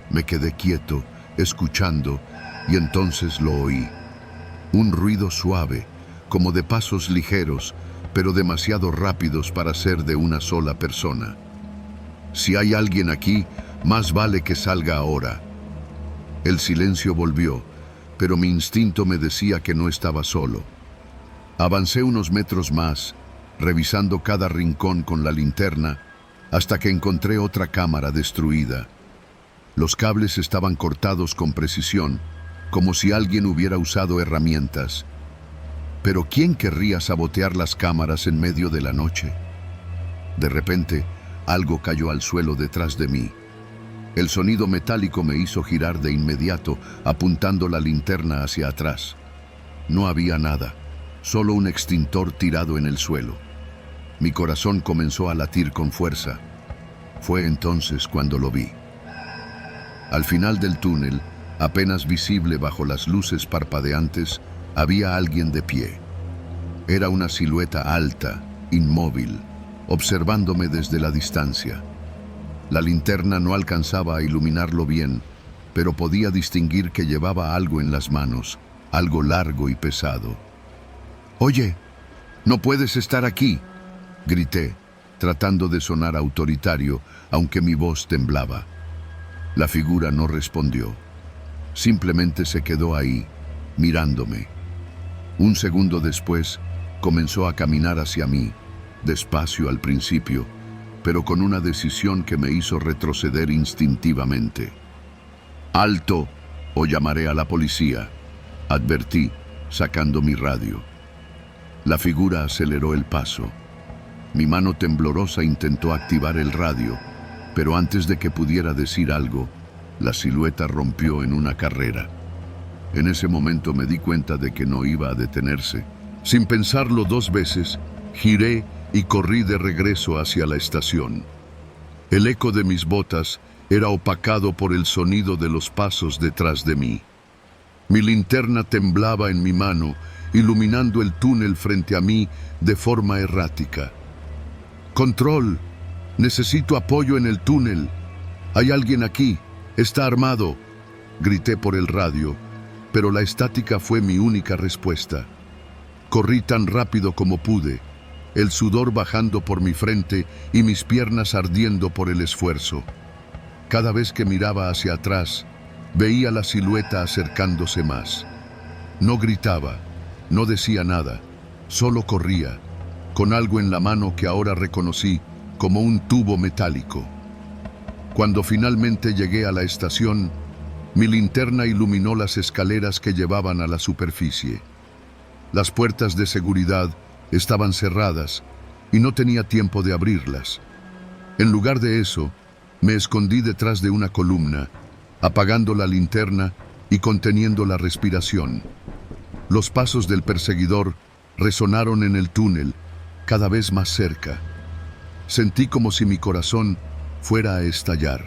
Speaker 1: Me quedé quieto, escuchando, y entonces lo oí. Un ruido suave, como de pasos ligeros, pero demasiado rápidos para ser de una sola persona. «Si hay alguien aquí, más vale que salga ahora». El silencio volvió, pero mi instinto me decía que no estaba solo. Avancé unos metros más, revisando cada rincón con la linterna, hasta que encontré otra cámara destruida. Los cables estaban cortados con precisión, como si alguien hubiera usado herramientas. Pero ¿quién querría sabotear las cámaras en medio de la noche? De repente, algo cayó al suelo detrás de mí. El sonido metálico me hizo girar de inmediato, apuntando la linterna hacia atrás. No había nada, solo un extintor tirado en el suelo. Mi corazón comenzó a latir con fuerza. Fue entonces cuando lo vi. Al final del túnel, apenas visible bajo las luces parpadeantes, había alguien de pie. Era una silueta alta, inmóvil, observándome desde la distancia. La linterna no alcanzaba a iluminarlo bien, pero podía distinguir que llevaba algo en las manos, algo largo y pesado. «Oye, no puedes estar aquí», grité, tratando de sonar autoritario, aunque mi voz temblaba. La figura no respondió. Simplemente se quedó ahí, mirándome. Un segundo después, comenzó a caminar hacia mí, despacio al principio, pero con una decisión que me hizo retroceder instintivamente. «Alto, o llamaré a la policía», advertí, sacando mi radio. La figura aceleró el paso. Mi mano temblorosa intentó activar el radio, pero antes de que pudiera decir algo, la silueta rompió en una carrera. En ese momento me di cuenta de que no iba a detenerse. Sin pensarlo dos veces, giré y corrí de regreso hacia la estación. El eco de mis botas era opacado por el sonido de los pasos detrás de mí. Mi linterna temblaba en mi mano, iluminando el túnel frente a mí de forma errática. «Control, necesito apoyo en el túnel. Hay alguien aquí, está armado», grité por el radio, pero la estática fue mi única respuesta. Corrí tan rápido como pude, el sudor bajando por mi frente y mis piernas ardiendo por el esfuerzo. Cada vez que miraba hacia atrás, veía la silueta acercándose más. No gritaba, no decía nada, solo corría, con algo en la mano que ahora reconocí como un tubo metálico. Cuando finalmente llegué a la estación, mi linterna iluminó las escaleras que llevaban a la superficie. Las puertas de seguridad estaban cerradas y no tenía tiempo de abrirlas. En lugar de eso, me escondí detrás de una columna, apagando la linterna y conteniendo la respiración. Los pasos del perseguidor resonaron en el túnel, cada vez más cerca. Sentí como si mi corazón fuera a estallar.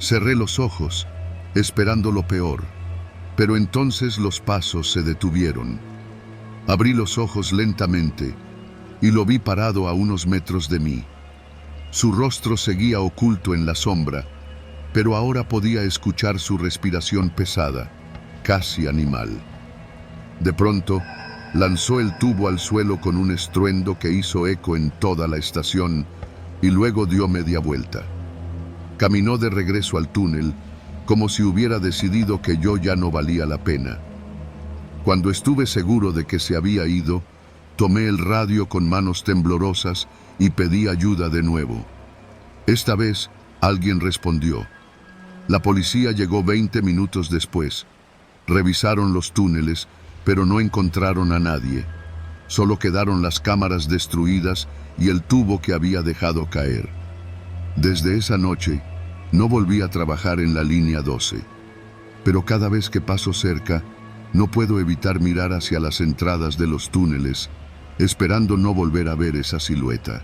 Speaker 1: Cerré los ojos, esperando lo peor, pero entonces los pasos se detuvieron. Abrí los ojos lentamente y lo vi parado a unos metros de mí. Su rostro seguía oculto en la sombra, pero ahora podía escuchar su respiración pesada, casi animal. De pronto, lanzó el tubo al suelo con un estruendo que hizo eco en toda la estación y luego dio media vuelta. Caminó de regreso al túnel, como si hubiera decidido que yo ya no valía la pena. Cuando estuve seguro de que se había ido, tomé el radio con manos temblorosas y pedí ayuda de nuevo. Esta vez, alguien respondió. La policía llegó 20 minutos después. Revisaron los túneles, pero no encontraron a nadie. Solo quedaron las cámaras destruidas y el tubo que había dejado caer. Desde esa noche, no volví a trabajar en la línea 12. Pero cada vez que paso cerca, no puedo evitar mirar hacia las entradas de los túneles, esperando no volver a ver esa silueta.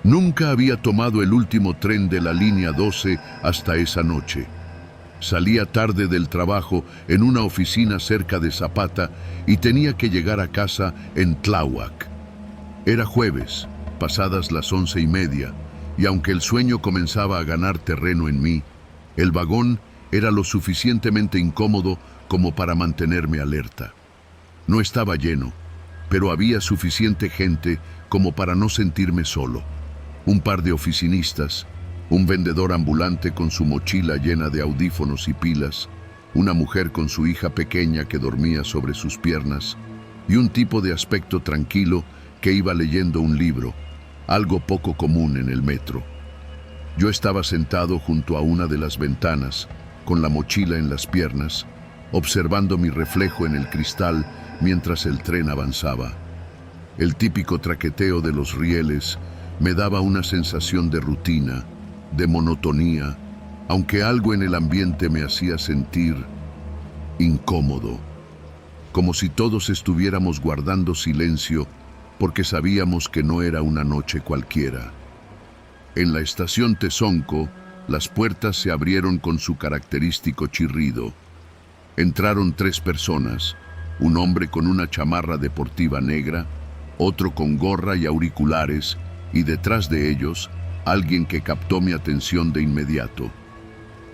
Speaker 1: Nunca había tomado el último tren de la línea 12 hasta esa noche. Salía tarde del trabajo en una oficina cerca de Zapata y tenía que llegar a casa en Tláhuac. Era jueves, pasadas las 11:30, y aunque el sueño comenzaba a ganar terreno en mí, el vagón era lo suficientemente incómodo como para mantenerme alerta. No estaba lleno, pero había suficiente gente como para no sentirme solo. Un par de oficinistas, un vendedor ambulante con su mochila llena de audífonos y pilas, una mujer con su hija pequeña que dormía sobre sus piernas, y un tipo de aspecto tranquilo que iba leyendo un libro, algo poco común en el metro. Yo estaba sentado junto a una de las ventanas, con la mochila en las piernas, observando mi reflejo en el cristal mientras el tren avanzaba. El típico traqueteo de los rieles me daba una sensación de rutina, de monotonía, aunque algo en el ambiente me hacía sentir incómodo, como si todos estuviéramos guardando silencio porque sabíamos que no era una noche cualquiera. En la estación Tezonco, las puertas se abrieron con su característico chirrido. Entraron 3 personas, un hombre con una chamarra deportiva negra, otro con gorra y auriculares, y detrás de ellos, alguien que captó mi atención de inmediato.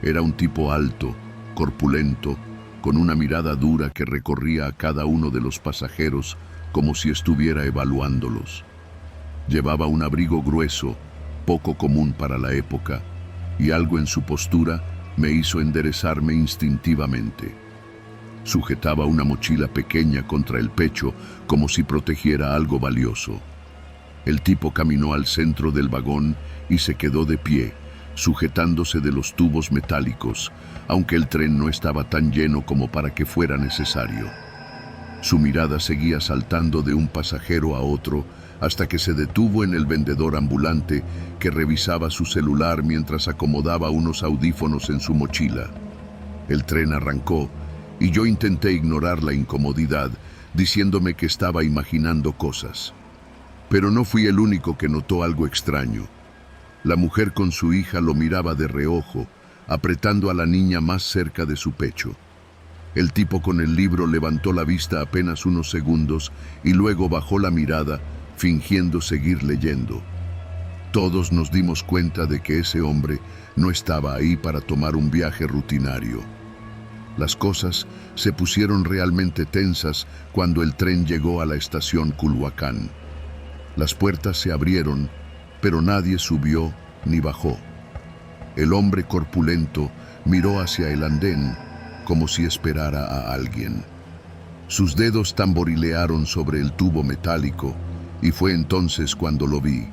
Speaker 1: Era un tipo alto, corpulento, con una mirada dura que recorría a cada uno de los pasajeros como si estuviera evaluándolos. Llevaba un abrigo grueso, poco común para la época, y algo en su postura me hizo enderezarme instintivamente. Sujetaba una mochila pequeña contra el pecho como si protegiera algo valioso. El tipo caminó al centro del vagón y se quedó de pie, sujetándose de los tubos metálicos, aunque el tren no estaba tan lleno como para que fuera necesario. Su mirada seguía saltando de un pasajero a otro hasta que se detuvo en el vendedor ambulante que revisaba su celular mientras acomodaba unos audífonos en su mochila. El tren arrancó y yo intenté ignorar la incomodidad, diciéndome que estaba imaginando cosas. Pero no fui el único que notó algo extraño. La mujer con su hija lo miraba de reojo, apretando a la niña más cerca de su pecho. El tipo con el libro levantó la vista apenas unos segundos y luego bajó la mirada, fingiendo seguir leyendo. Todos nos dimos cuenta de que ese hombre no estaba ahí para tomar un viaje rutinario. Las cosas se pusieron realmente tensas cuando el tren llegó a la estación Culhuacán. Las puertas se abrieron, pero nadie subió ni bajó. El hombre corpulento miró hacia el andén como si esperara a alguien. Sus dedos tamborilearon sobre el tubo metálico y fue entonces cuando lo vi.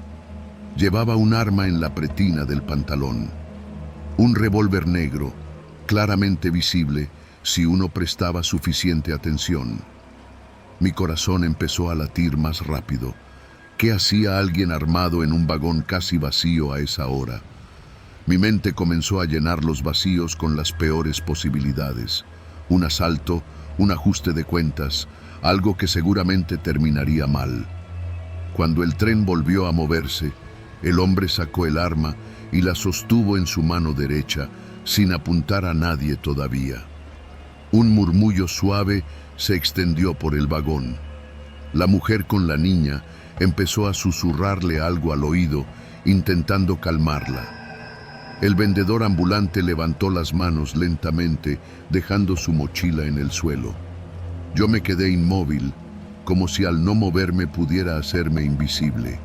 Speaker 1: Llevaba un arma en la pretina del pantalón. Un revólver negro, claramente visible si uno prestaba suficiente atención. Mi corazón empezó a latir más rápido. ¿Qué hacía alguien armado en un vagón casi vacío a esa hora? Mi mente comenzó a llenar los vacíos con las peores posibilidades. Un asalto, un ajuste de cuentas, algo que seguramente terminaría mal. Cuando el tren volvió a moverse, el hombre sacó el arma y la sostuvo en su mano derecha, sin apuntar a nadie todavía. Un murmullo suave se extendió por el vagón. La mujer con la niña empezó a susurrarle algo al oído, intentando calmarla. El vendedor ambulante levantó las manos lentamente, dejando su mochila en el suelo. Yo me quedé inmóvil, como si al no moverme pudiera hacerme invisible.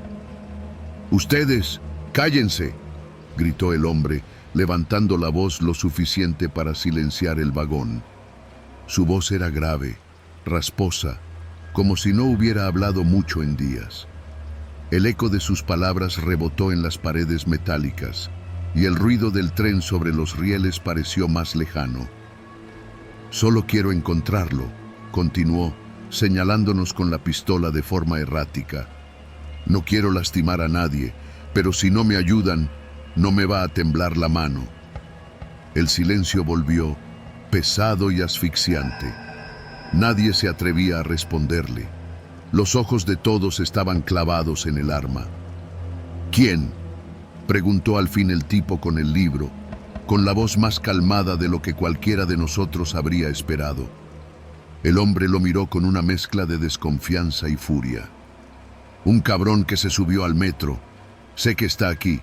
Speaker 1: «¡Ustedes, cállense!», gritó el hombre, levantando la voz lo suficiente para silenciar el vagón. Su voz era grave, rasposa, como si no hubiera hablado mucho en días. El eco de sus palabras rebotó en las paredes metálicas, y el ruido del tren sobre los rieles pareció más lejano. «Solo quiero encontrarlo», continuó, señalándonos con la pistola de forma errática. «No quiero lastimar a nadie, pero si no me ayudan, no me va a temblar la mano». El silencio volvió, pesado y asfixiante. Nadie se atrevía a responderle. Los ojos de todos estaban clavados en el arma. «¿Quién?», preguntó al fin el tipo con el libro, con la voz más calmada de lo que cualquiera de nosotros habría esperado. El hombre lo miró con una mezcla de desconfianza y furia. «Un cabrón que se subió al metro. Sé que está aquí.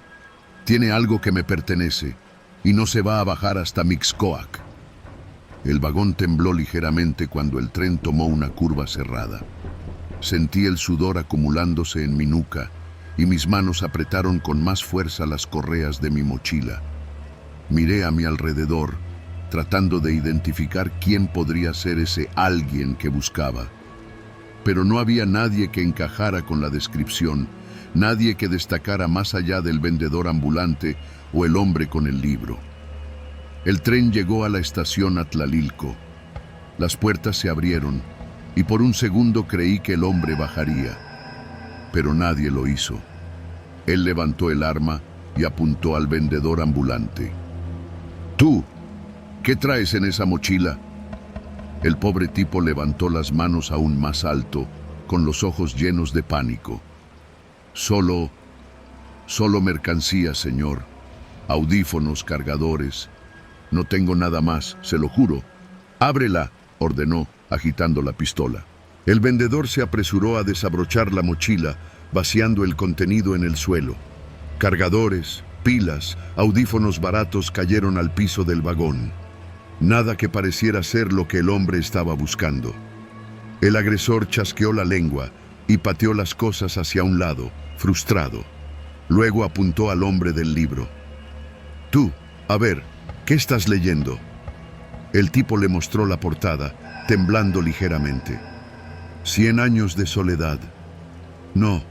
Speaker 1: Tiene algo que me pertenece y no se va a bajar hasta Mixcoac». El vagón tembló ligeramente cuando el tren tomó una curva cerrada. Sentí el sudor acumulándose en mi nuca y mis manos apretaron con más fuerza las correas de mi mochila. Miré a mi alrededor, tratando de identificar quién podría ser ese alguien que buscaba. Pero no había nadie que encajara con la descripción, nadie que destacara más allá del vendedor ambulante o el hombre con el libro. El tren llegó a la estación Atlalilco. Las puertas se abrieron y por un segundo creí que el hombre bajaría. Pero nadie lo hizo. Él levantó el arma y apuntó al vendedor ambulante. «Tú, ¿qué traes en esa mochila?». El pobre tipo levantó las manos aún más alto, con los ojos llenos de pánico. Solo mercancía, señor. Audífonos, cargadores. No tengo nada más, se lo juro». «Ábrela», ordenó, agitando la pistola. El vendedor se apresuró a desabrochar la mochila, vaciando el contenido en el suelo. Cargadores, pilas, audífonos baratos cayeron al piso del vagón. Nada que pareciera ser lo que el hombre estaba buscando. El agresor chasqueó la lengua y pateó las cosas hacia un lado, frustrado. Luego apuntó al hombre del libro. «Tú, a ver, ¿qué estás leyendo?». El tipo le mostró la portada, temblando ligeramente. «100 años de soledad». No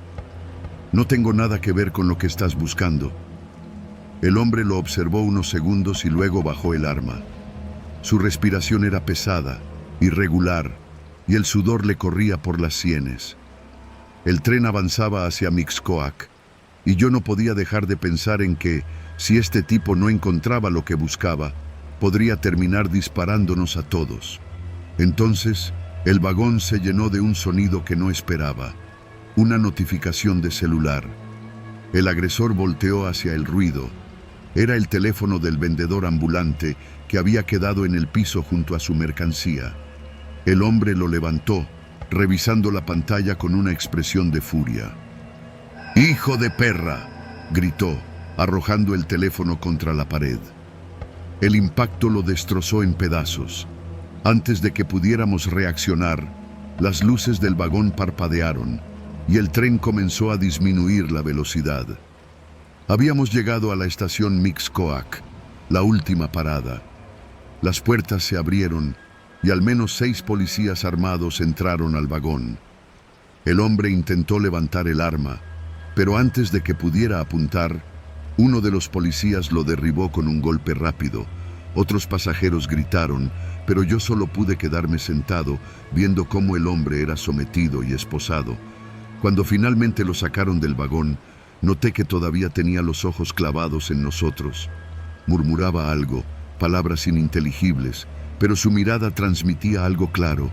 Speaker 1: tengo nada que ver con lo que estás buscando». El hombre lo observó unos segundos y luego bajó el arma. Su respiración era pesada, irregular, y el sudor le corría por las sienes. El tren avanzaba hacia Mixcoac, y yo no podía dejar de pensar en que, si este tipo no encontraba lo que buscaba, podría terminar disparándonos a todos. Entonces, el vagón se llenó de un sonido que no esperaba, una notificación de celular. El agresor volteó hacia el ruido. Era el teléfono del vendedor ambulante que había quedado en el piso junto a su mercancía. El hombre lo levantó, revisando la pantalla con una expresión de furia. «¡Hijo de perra!», gritó, arrojando el teléfono contra la pared. El impacto lo destrozó en pedazos. Antes de que pudiéramos reaccionar, las luces del vagón parpadearon y el tren comenzó a disminuir la velocidad. Habíamos llegado a la estación Mixcoac, la última parada. Las puertas se abrieron y al menos 6 policías armados entraron al vagón. El hombre intentó levantar el arma, pero antes de que pudiera apuntar, uno de los policías lo derribó con un golpe rápido. Otros pasajeros gritaron, pero yo solo pude quedarme sentado, viendo cómo el hombre era sometido y esposado. Cuando finalmente lo sacaron del vagón, noté que todavía tenía los ojos clavados en nosotros. Murmuraba algo, palabras ininteligibles, pero su mirada transmitía algo claro.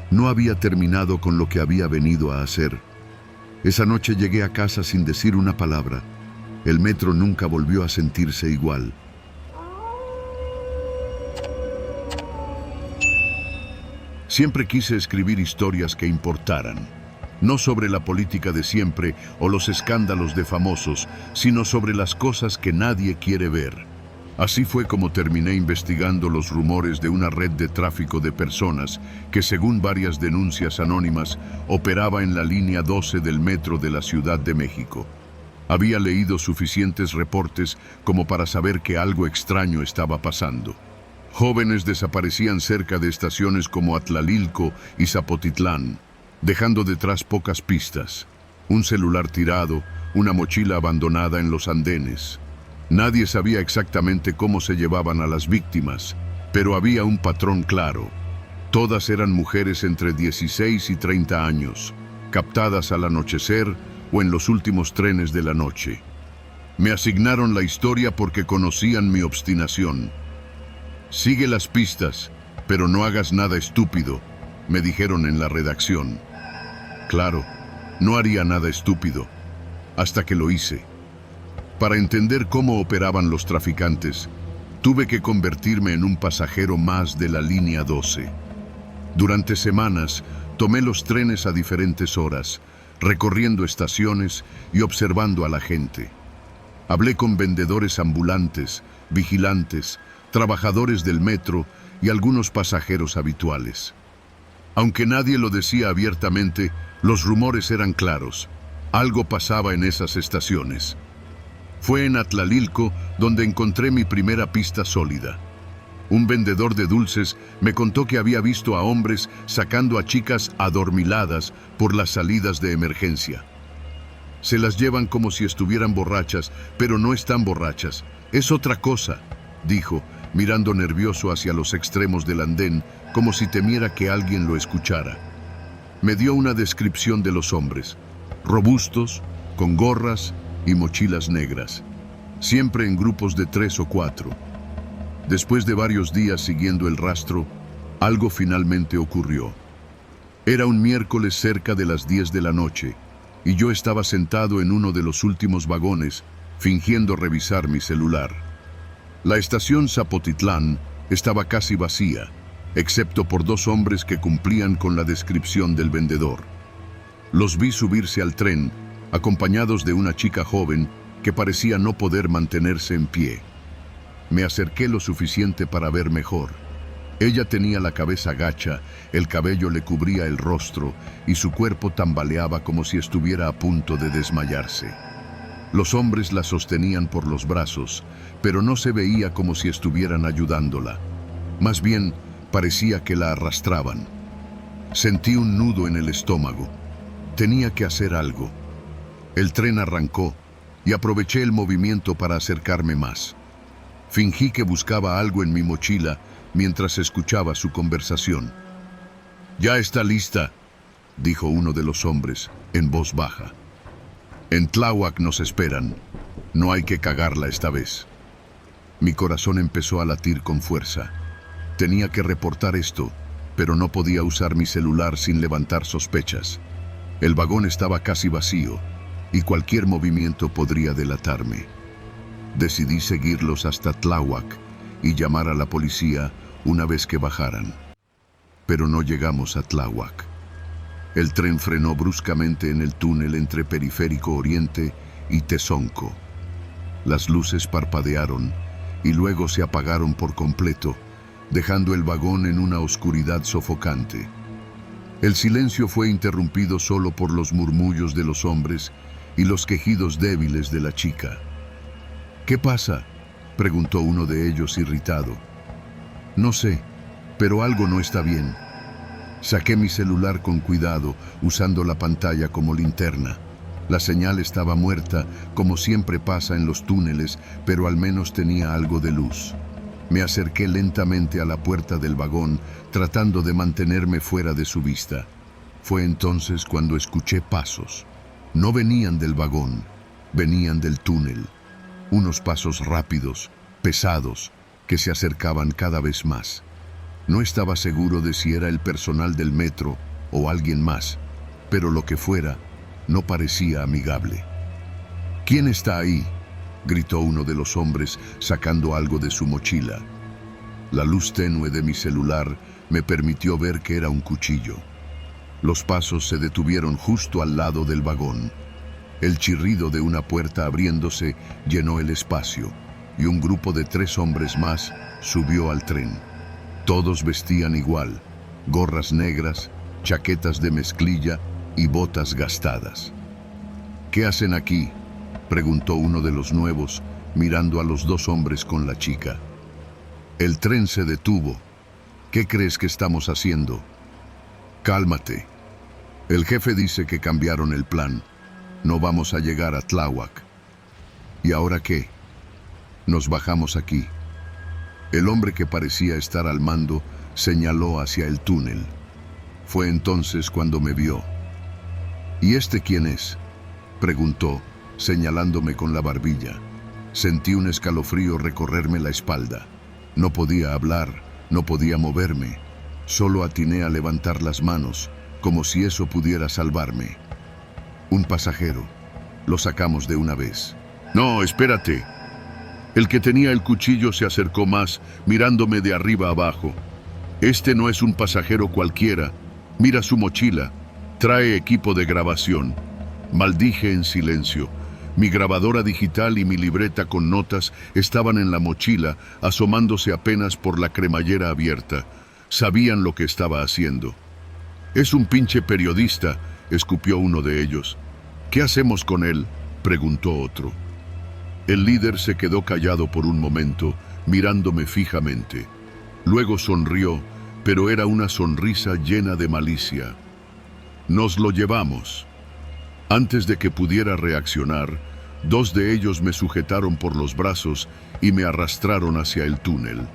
Speaker 1: No había terminado con lo que había venido a hacer. Esa noche llegué a casa sin decir una palabra. El metro nunca volvió a sentirse igual. Siempre quise escribir historias que importaran. No sobre la política de siempre o los escándalos de famosos, sino sobre las cosas que nadie quiere ver. Así fue como terminé investigando los rumores de una red de tráfico de personas que, según varias denuncias anónimas, operaba en la línea 12 del metro de la Ciudad de México. Había leído suficientes reportes como para saber que algo extraño estaba pasando. Jóvenes desaparecían cerca de estaciones como Atlalilco y Zapotitlán, dejando detrás pocas pistas. Un celular tirado, una mochila abandonada en los andenes. Nadie sabía exactamente cómo se llevaban a las víctimas, pero había un patrón claro. Todas eran mujeres entre 16 y 30 años, captadas al anochecer o en los últimos trenes de la noche. Me asignaron la historia porque conocían mi obstinación. Sigue las pistas, pero no hagas nada estúpido, me dijeron en la redacción. Claro, no haría nada estúpido, hasta que lo hice. Para entender cómo operaban los traficantes, tuve que convertirme en un pasajero más de la línea 12. Durante semanas, tomé los trenes a diferentes horas, recorriendo estaciones y observando a la gente. Hablé con vendedores ambulantes, vigilantes, trabajadores del metro y algunos pasajeros habituales. Aunque nadie lo decía abiertamente, los rumores eran claros. Algo pasaba en esas estaciones. Fue en Atlalilco donde encontré mi primera pista sólida. Un vendedor de dulces me contó que había visto a hombres sacando a chicas adormiladas por las salidas de emergencia. Se las llevan como si estuvieran borrachas, pero no están borrachas. Es otra cosa, dijo, mirando nervioso hacia los extremos del andén, como si temiera que alguien lo escuchara. Me dio una descripción de los hombres, robustos, con gorras y mochilas negras, siempre en grupos de 3 o 4. Después de varios días siguiendo el rastro, algo finalmente ocurrió. Era un miércoles cerca de las 10 de la noche, y yo estaba sentado en uno de los últimos vagones, fingiendo revisar mi celular. La estación Zapotitlán estaba casi vacía, excepto por 2 hombres que cumplían con la descripción del vendedor. Los vi subirse al tren, acompañados de una chica joven que parecía no poder mantenerse en pie. Me acerqué lo suficiente para ver mejor. Ella tenía la cabeza gacha, el cabello le cubría el rostro y su cuerpo tambaleaba como si estuviera a punto de desmayarse. Los hombres la sostenían por los brazos, pero no se veía como si estuvieran ayudándola. Más bien, parecía que la arrastraban. Sentí un nudo en el estómago. Tenía que hacer algo. El tren arrancó y aproveché el movimiento para acercarme más. Fingí que buscaba algo en mi mochila mientras escuchaba su conversación. «Ya está lista», dijo uno de los hombres, en voz baja. «En Tláhuac nos esperan. No hay que cagarla esta vez». Mi corazón empezó a latir con fuerza. Tenía que reportar esto, pero no podía usar mi celular sin levantar sospechas. El vagón estaba casi vacío, y cualquier movimiento podría delatarme. Decidí seguirlos hasta Tláhuac y llamar a la policía una vez que bajaran. Pero no llegamos a Tláhuac. El tren frenó bruscamente en el túnel entre Periférico Oriente y Tezonco. Las luces parpadearon y luego se apagaron por completo, dejando el vagón en una oscuridad sofocante. El silencio fue interrumpido solo por los murmullos de los hombres y los quejidos débiles de la chica. «¿Qué pasa?», preguntó uno de ellos irritado. «No sé, pero algo no está bien». Saqué mi celular con cuidado, usando la pantalla como linterna. La señal estaba muerta, como siempre pasa en los túneles, pero al menos tenía algo de luz. Me acerqué lentamente a la puerta del vagón, tratando de mantenerme fuera de su vista. Fue entonces cuando escuché pasos. No venían del vagón, venían del túnel. Unos pasos rápidos, pesados, que se acercaban cada vez más. No estaba seguro de si era el personal del metro o alguien más, pero lo que fuera, no parecía amigable. ¿Quién está ahí?, gritó uno de los hombres sacando algo de su mochila. La luz tenue de mi celular me permitió ver que era un cuchillo. Los pasos se detuvieron justo al lado del vagón. El chirrido de una puerta abriéndose llenó el espacio y un grupo de 3 hombres más subió al tren. Todos vestían igual, gorras negras, chaquetas de mezclilla y botas gastadas. ¿Qué hacen aquí?, preguntó uno de los nuevos, mirando a los 2 hombres con la chica. El tren se detuvo. ¿Qué crees que estamos haciendo? Cálmate. El jefe dice que cambiaron el plan. No vamos a llegar a Tláhuac. ¿Y ahora qué? Nos bajamos aquí. El hombre que parecía estar al mando señaló hacia el túnel. Fue entonces cuando me vio. ¿Y este quién es?, preguntó, señalándome con la barbilla. Sentí un escalofrío recorrerme la espalda. No podía hablar, no podía moverme. Solo atiné a levantar las manos, como si eso pudiera salvarme. Un pasajero. Lo sacamos de una vez. No, espérate. El que tenía el cuchillo se acercó más, mirándome de arriba abajo. Este no es un pasajero cualquiera. Mira su mochila. Trae equipo de grabación. Maldije en silencio. Mi grabadora digital y mi libreta con notas estaban en la mochila, asomándose apenas por la cremallera abierta. Sabían lo que estaba haciendo. «Es un pinche periodista», escupió uno de ellos. «¿Qué hacemos con él?», preguntó otro. El líder se quedó callado por un momento, mirándome fijamente. Luego sonrió, pero era una sonrisa llena de malicia. «Nos lo llevamos». Antes de que pudiera reaccionar, 2 de ellos me sujetaron por los brazos y me arrastraron hacia el túnel.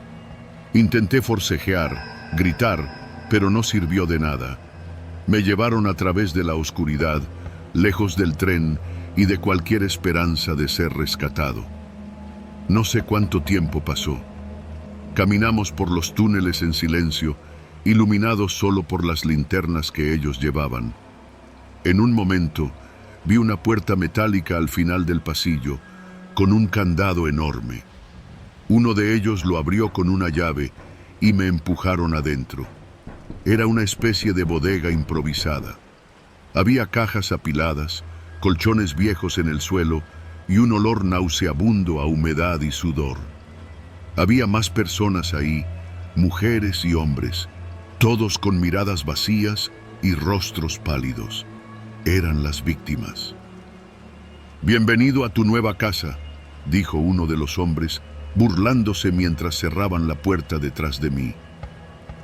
Speaker 1: Intenté forcejear, gritar, pero no sirvió de nada. Me llevaron a través de la oscuridad, lejos del tren y de cualquier esperanza de ser rescatado. No sé cuánto tiempo pasó. Caminamos por los túneles en silencio, iluminados solo por las linternas que ellos llevaban. En un momento, vi una puerta metálica al final del pasillo, con un candado enorme. Uno de ellos lo abrió con una llave y me empujaron adentro. Era una especie de bodega improvisada. Había cajas apiladas, colchones viejos en el suelo y un olor nauseabundo a humedad y sudor. Había más personas ahí, mujeres y hombres, todos con miradas vacías y rostros pálidos. Eran las víctimas. «Bienvenido a tu nueva casa», dijo uno de los hombres, burlándose mientras cerraban la puerta detrás de mí.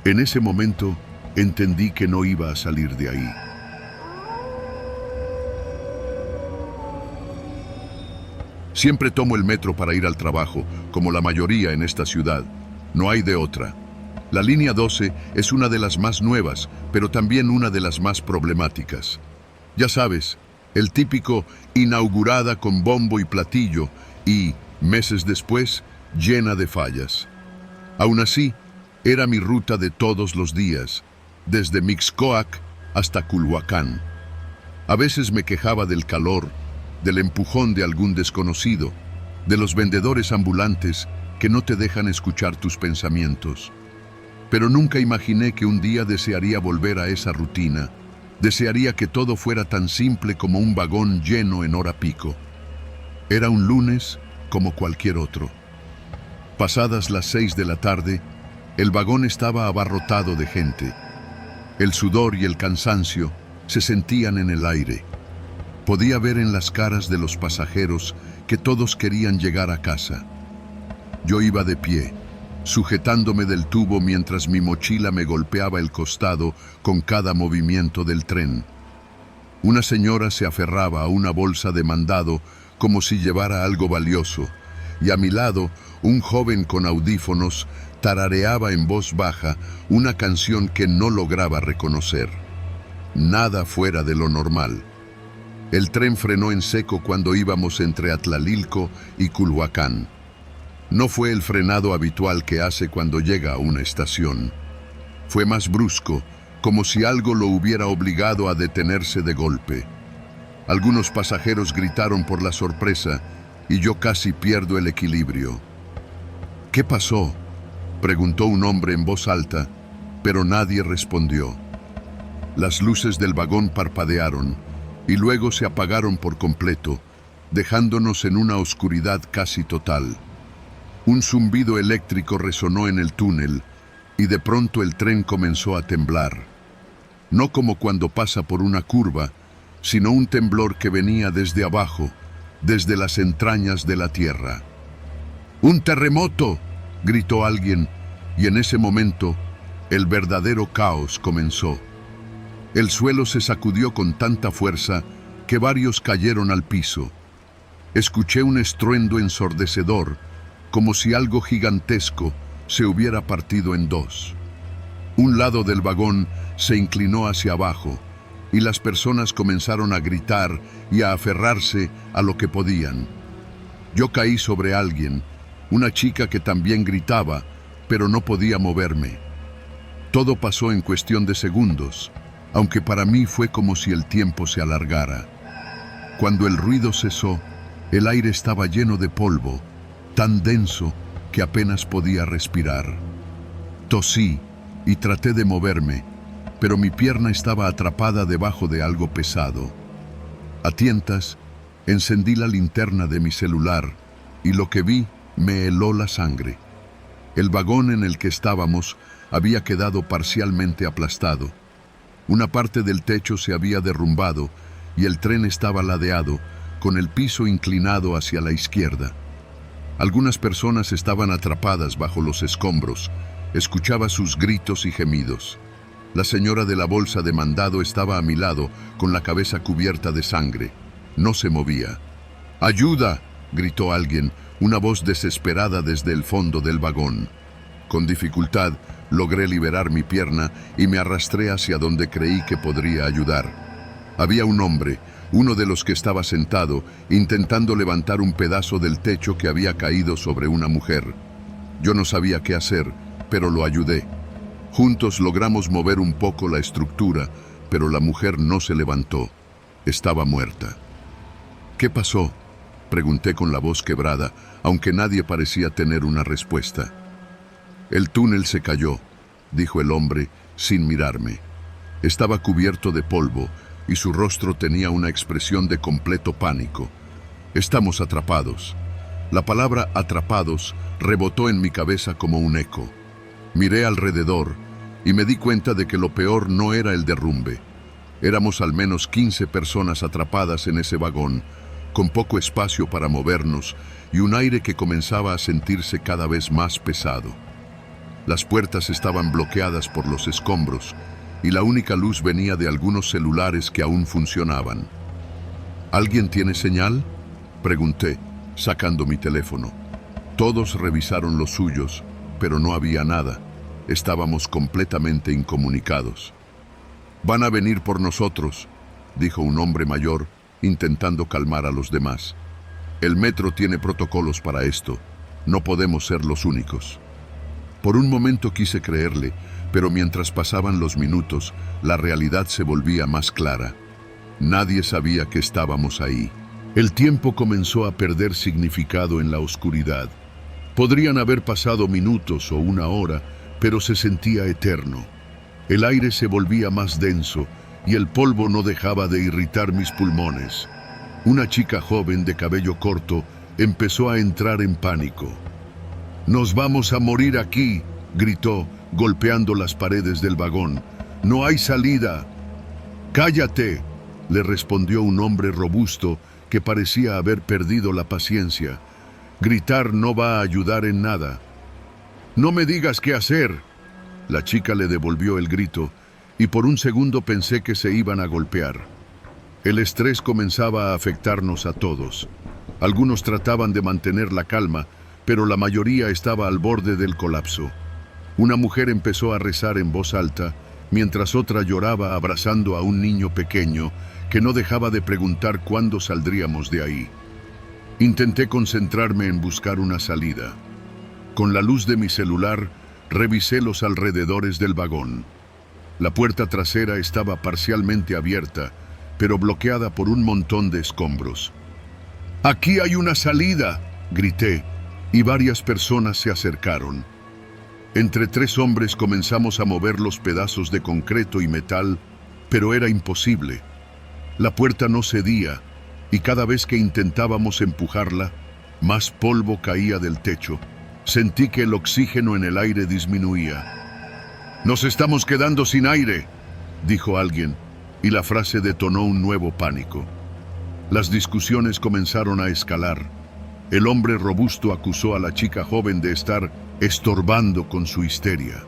Speaker 1: En ese momento, entendí que no iba a salir de ahí. Siempre tomo el metro para ir al trabajo, como la mayoría en esta ciudad. No hay de otra. La línea 12 es una de las más nuevas, pero también una de las más problemáticas. Ya sabes, el típico inaugurada con bombo y platillo y, meses después, llena de fallas. Aún así, era mi ruta de todos los días, desde Mixcoac hasta Culhuacán. A veces me quejaba del calor, del empujón de algún desconocido, de los vendedores ambulantes que no te dejan escuchar tus pensamientos. Pero nunca imaginé que un día desearía volver a esa rutina. Desearía que todo fuera tan simple como un vagón lleno en hora pico. Era un lunes como cualquier otro. Pasadas las 6 de la tarde, el vagón estaba abarrotado de gente. El sudor y el cansancio se sentían en el aire. Podía ver en las caras de los pasajeros que todos querían llegar a casa. Yo iba de pie, sujetándome del tubo mientras mi mochila me golpeaba el costado con cada movimiento del tren. Una señora se aferraba a una bolsa de mandado como si llevara algo valioso, y a mi lado un joven con audífonos tarareaba en voz baja una canción que no lograba reconocer. Nada fuera de lo normal. El tren frenó en seco cuando íbamos entre Atlalilco y Culhuacán. No fue el frenado habitual que hace cuando llega a una estación. Fue más brusco, como si algo lo hubiera obligado a detenerse de golpe. Algunos pasajeros gritaron por la sorpresa y yo casi pierdo el equilibrio. ¿Qué pasó?, preguntó un hombre en voz alta, pero nadie respondió. Las luces del vagón parpadearon y luego se apagaron por completo, dejándonos en una oscuridad casi total. Un zumbido eléctrico resonó en el túnel y de pronto el tren comenzó a temblar. No como cuando pasa por una curva, sino un temblor que venía desde abajo, desde las entrañas de la tierra. ¡Un terremoto!, gritó alguien, y en ese momento el verdadero caos comenzó. El suelo se sacudió con tanta fuerza que varios cayeron al piso. Escuché un estruendo ensordecedor, como si algo gigantesco se hubiera partido en dos. Un lado del vagón se inclinó hacia abajo y las personas comenzaron a gritar y a aferrarse a lo que podían. Yo caí sobre alguien, una chica que también gritaba, pero no podía moverme. Todo pasó en cuestión de segundos, aunque para mí fue como si el tiempo se alargara. Cuando el ruido cesó, el aire estaba lleno de polvo, tan denso que apenas podía respirar. Tosí y traté de moverme, pero mi pierna estaba atrapada debajo de algo pesado. A tientas, encendí la linterna de mi celular y lo que vi me heló la sangre. El vagón en el que estábamos había quedado parcialmente aplastado. Una parte del techo se había derrumbado y el tren estaba ladeado, con el piso inclinado hacia la izquierda. Algunas personas estaban atrapadas bajo los escombros. Escuchaba sus gritos y gemidos. La señora de la bolsa de mandado estaba a mi lado, con la cabeza cubierta de sangre. No se movía. ¡Ayuda!, gritó alguien, una voz desesperada desde el fondo del vagón. Con dificultad, logré liberar mi pierna y me arrastré hacia donde creí que podría ayudar. Había un hombre, uno de los que estaba sentado, intentando levantar un pedazo del techo que había caído sobre una mujer. Yo no sabía qué hacer, pero lo ayudé. Juntos logramos mover un poco la estructura, pero la mujer no se levantó. Estaba muerta. ¿Qué pasó?, pregunté con la voz quebrada, aunque nadie parecía tener una respuesta. El túnel se cayó, dijo el hombre, sin mirarme. Estaba cubierto de polvo y su rostro tenía una expresión de completo pánico. Estamos atrapados. La palabra atrapados rebotó en mi cabeza como un eco. Miré alrededor y me di cuenta de que lo peor no era el derrumbe. Éramos al menos 15 personas atrapadas en ese vagón, con poco espacio para movernos y un aire que comenzaba a sentirse cada vez más pesado. Las puertas estaban bloqueadas por los escombros y la única luz venía de algunos celulares que aún funcionaban. ¿Alguien tiene señal?, pregunté, sacando mi teléfono. Todos revisaron los suyos, pero no había nada. Estábamos completamente incomunicados. «Van a venir por nosotros», dijo un hombre mayor, intentando calmar a los demás. «El metro tiene protocolos para esto. No podemos ser los únicos». Por un momento quise creerle, pero mientras pasaban los minutos, la realidad se volvía más clara. Nadie sabía que estábamos ahí. El tiempo comenzó a perder significado en la oscuridad. Podrían haber pasado minutos o una hora, pero se sentía eterno. El aire se volvía más denso y el polvo no dejaba de irritar mis pulmones. Una chica joven de cabello corto empezó a entrar en pánico. «Nos vamos a morir aquí», gritó, golpeando las paredes del vagón. «No hay salida». «Cállate», le respondió un hombre robusto que parecía haber perdido la paciencia. «Gritar no va a ayudar en nada». «No me digas qué hacer». La chica le devolvió el grito y por un segundo pensé que se iban a golpear. El estrés comenzaba a afectarnos a todos. Algunos trataban de mantener la calma, pero la mayoría estaba al borde del colapso. Una mujer empezó a rezar en voz alta, mientras otra lloraba abrazando a un niño pequeño que no dejaba de preguntar cuándo saldríamos de ahí. Intenté concentrarme en buscar una salida. Con la luz de mi celular, revisé los alrededores del vagón. La puerta trasera estaba parcialmente abierta, pero bloqueada por un montón de escombros. «¡Aquí hay una salida!», grité, y varias personas se acercaron. Entre 3 hombres comenzamos a mover los pedazos de concreto y metal, pero era imposible. La puerta no cedía, y cada vez que intentábamos empujarla, más polvo caía del techo. Sentí que el oxígeno en el aire disminuía. «¡Nos estamos quedando sin aire!», dijo alguien, y la frase detonó un nuevo pánico. Las discusiones comenzaron a escalar. El hombre robusto acusó a la chica joven de estar estorbando con su histeria.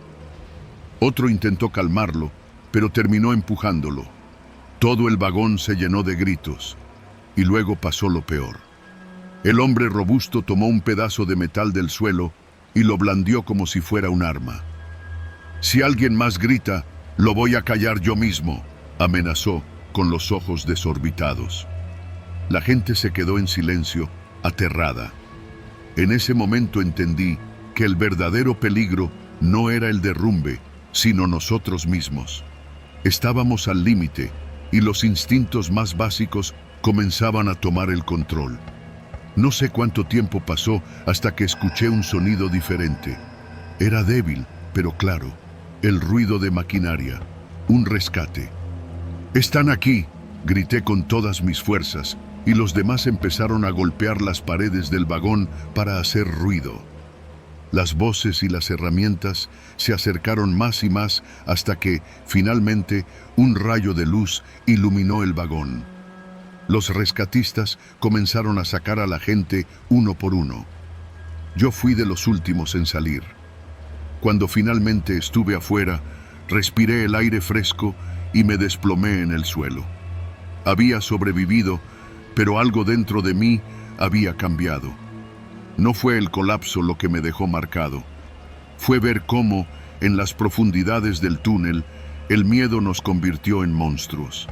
Speaker 1: Otro intentó calmarlo, pero terminó empujándolo. Todo el vagón se llenó de gritos, y luego pasó lo peor. El hombre robusto tomó un pedazo de metal del suelo y lo blandió como si fuera un arma. «Si alguien más grita, lo voy a callar yo mismo», amenazó, con los ojos desorbitados. La gente se quedó en silencio, aterrada. En ese momento entendí que el verdadero peligro no era el derrumbe, sino nosotros mismos. Estábamos al límite y los instintos más básicos comenzaban a tomar el control. No sé cuánto tiempo pasó hasta que escuché un sonido diferente. Era débil, pero claro, el ruido de maquinaria, un rescate. «¡Están aquí!», grité con todas mis fuerzas, y los demás empezaron a golpear las paredes del vagón para hacer ruido. Las voces y las herramientas se acercaron más y más hasta que, finalmente, un rayo de luz iluminó el vagón. Los rescatistas comenzaron a sacar a la gente uno por uno. Yo fui de los últimos en salir. Cuando finalmente estuve afuera, respiré el aire fresco y me desplomé en el suelo. Había sobrevivido, pero algo dentro de mí había cambiado. No fue el colapso lo que me dejó marcado. Fue ver cómo, en las profundidades del túnel, el miedo nos convirtió en monstruos.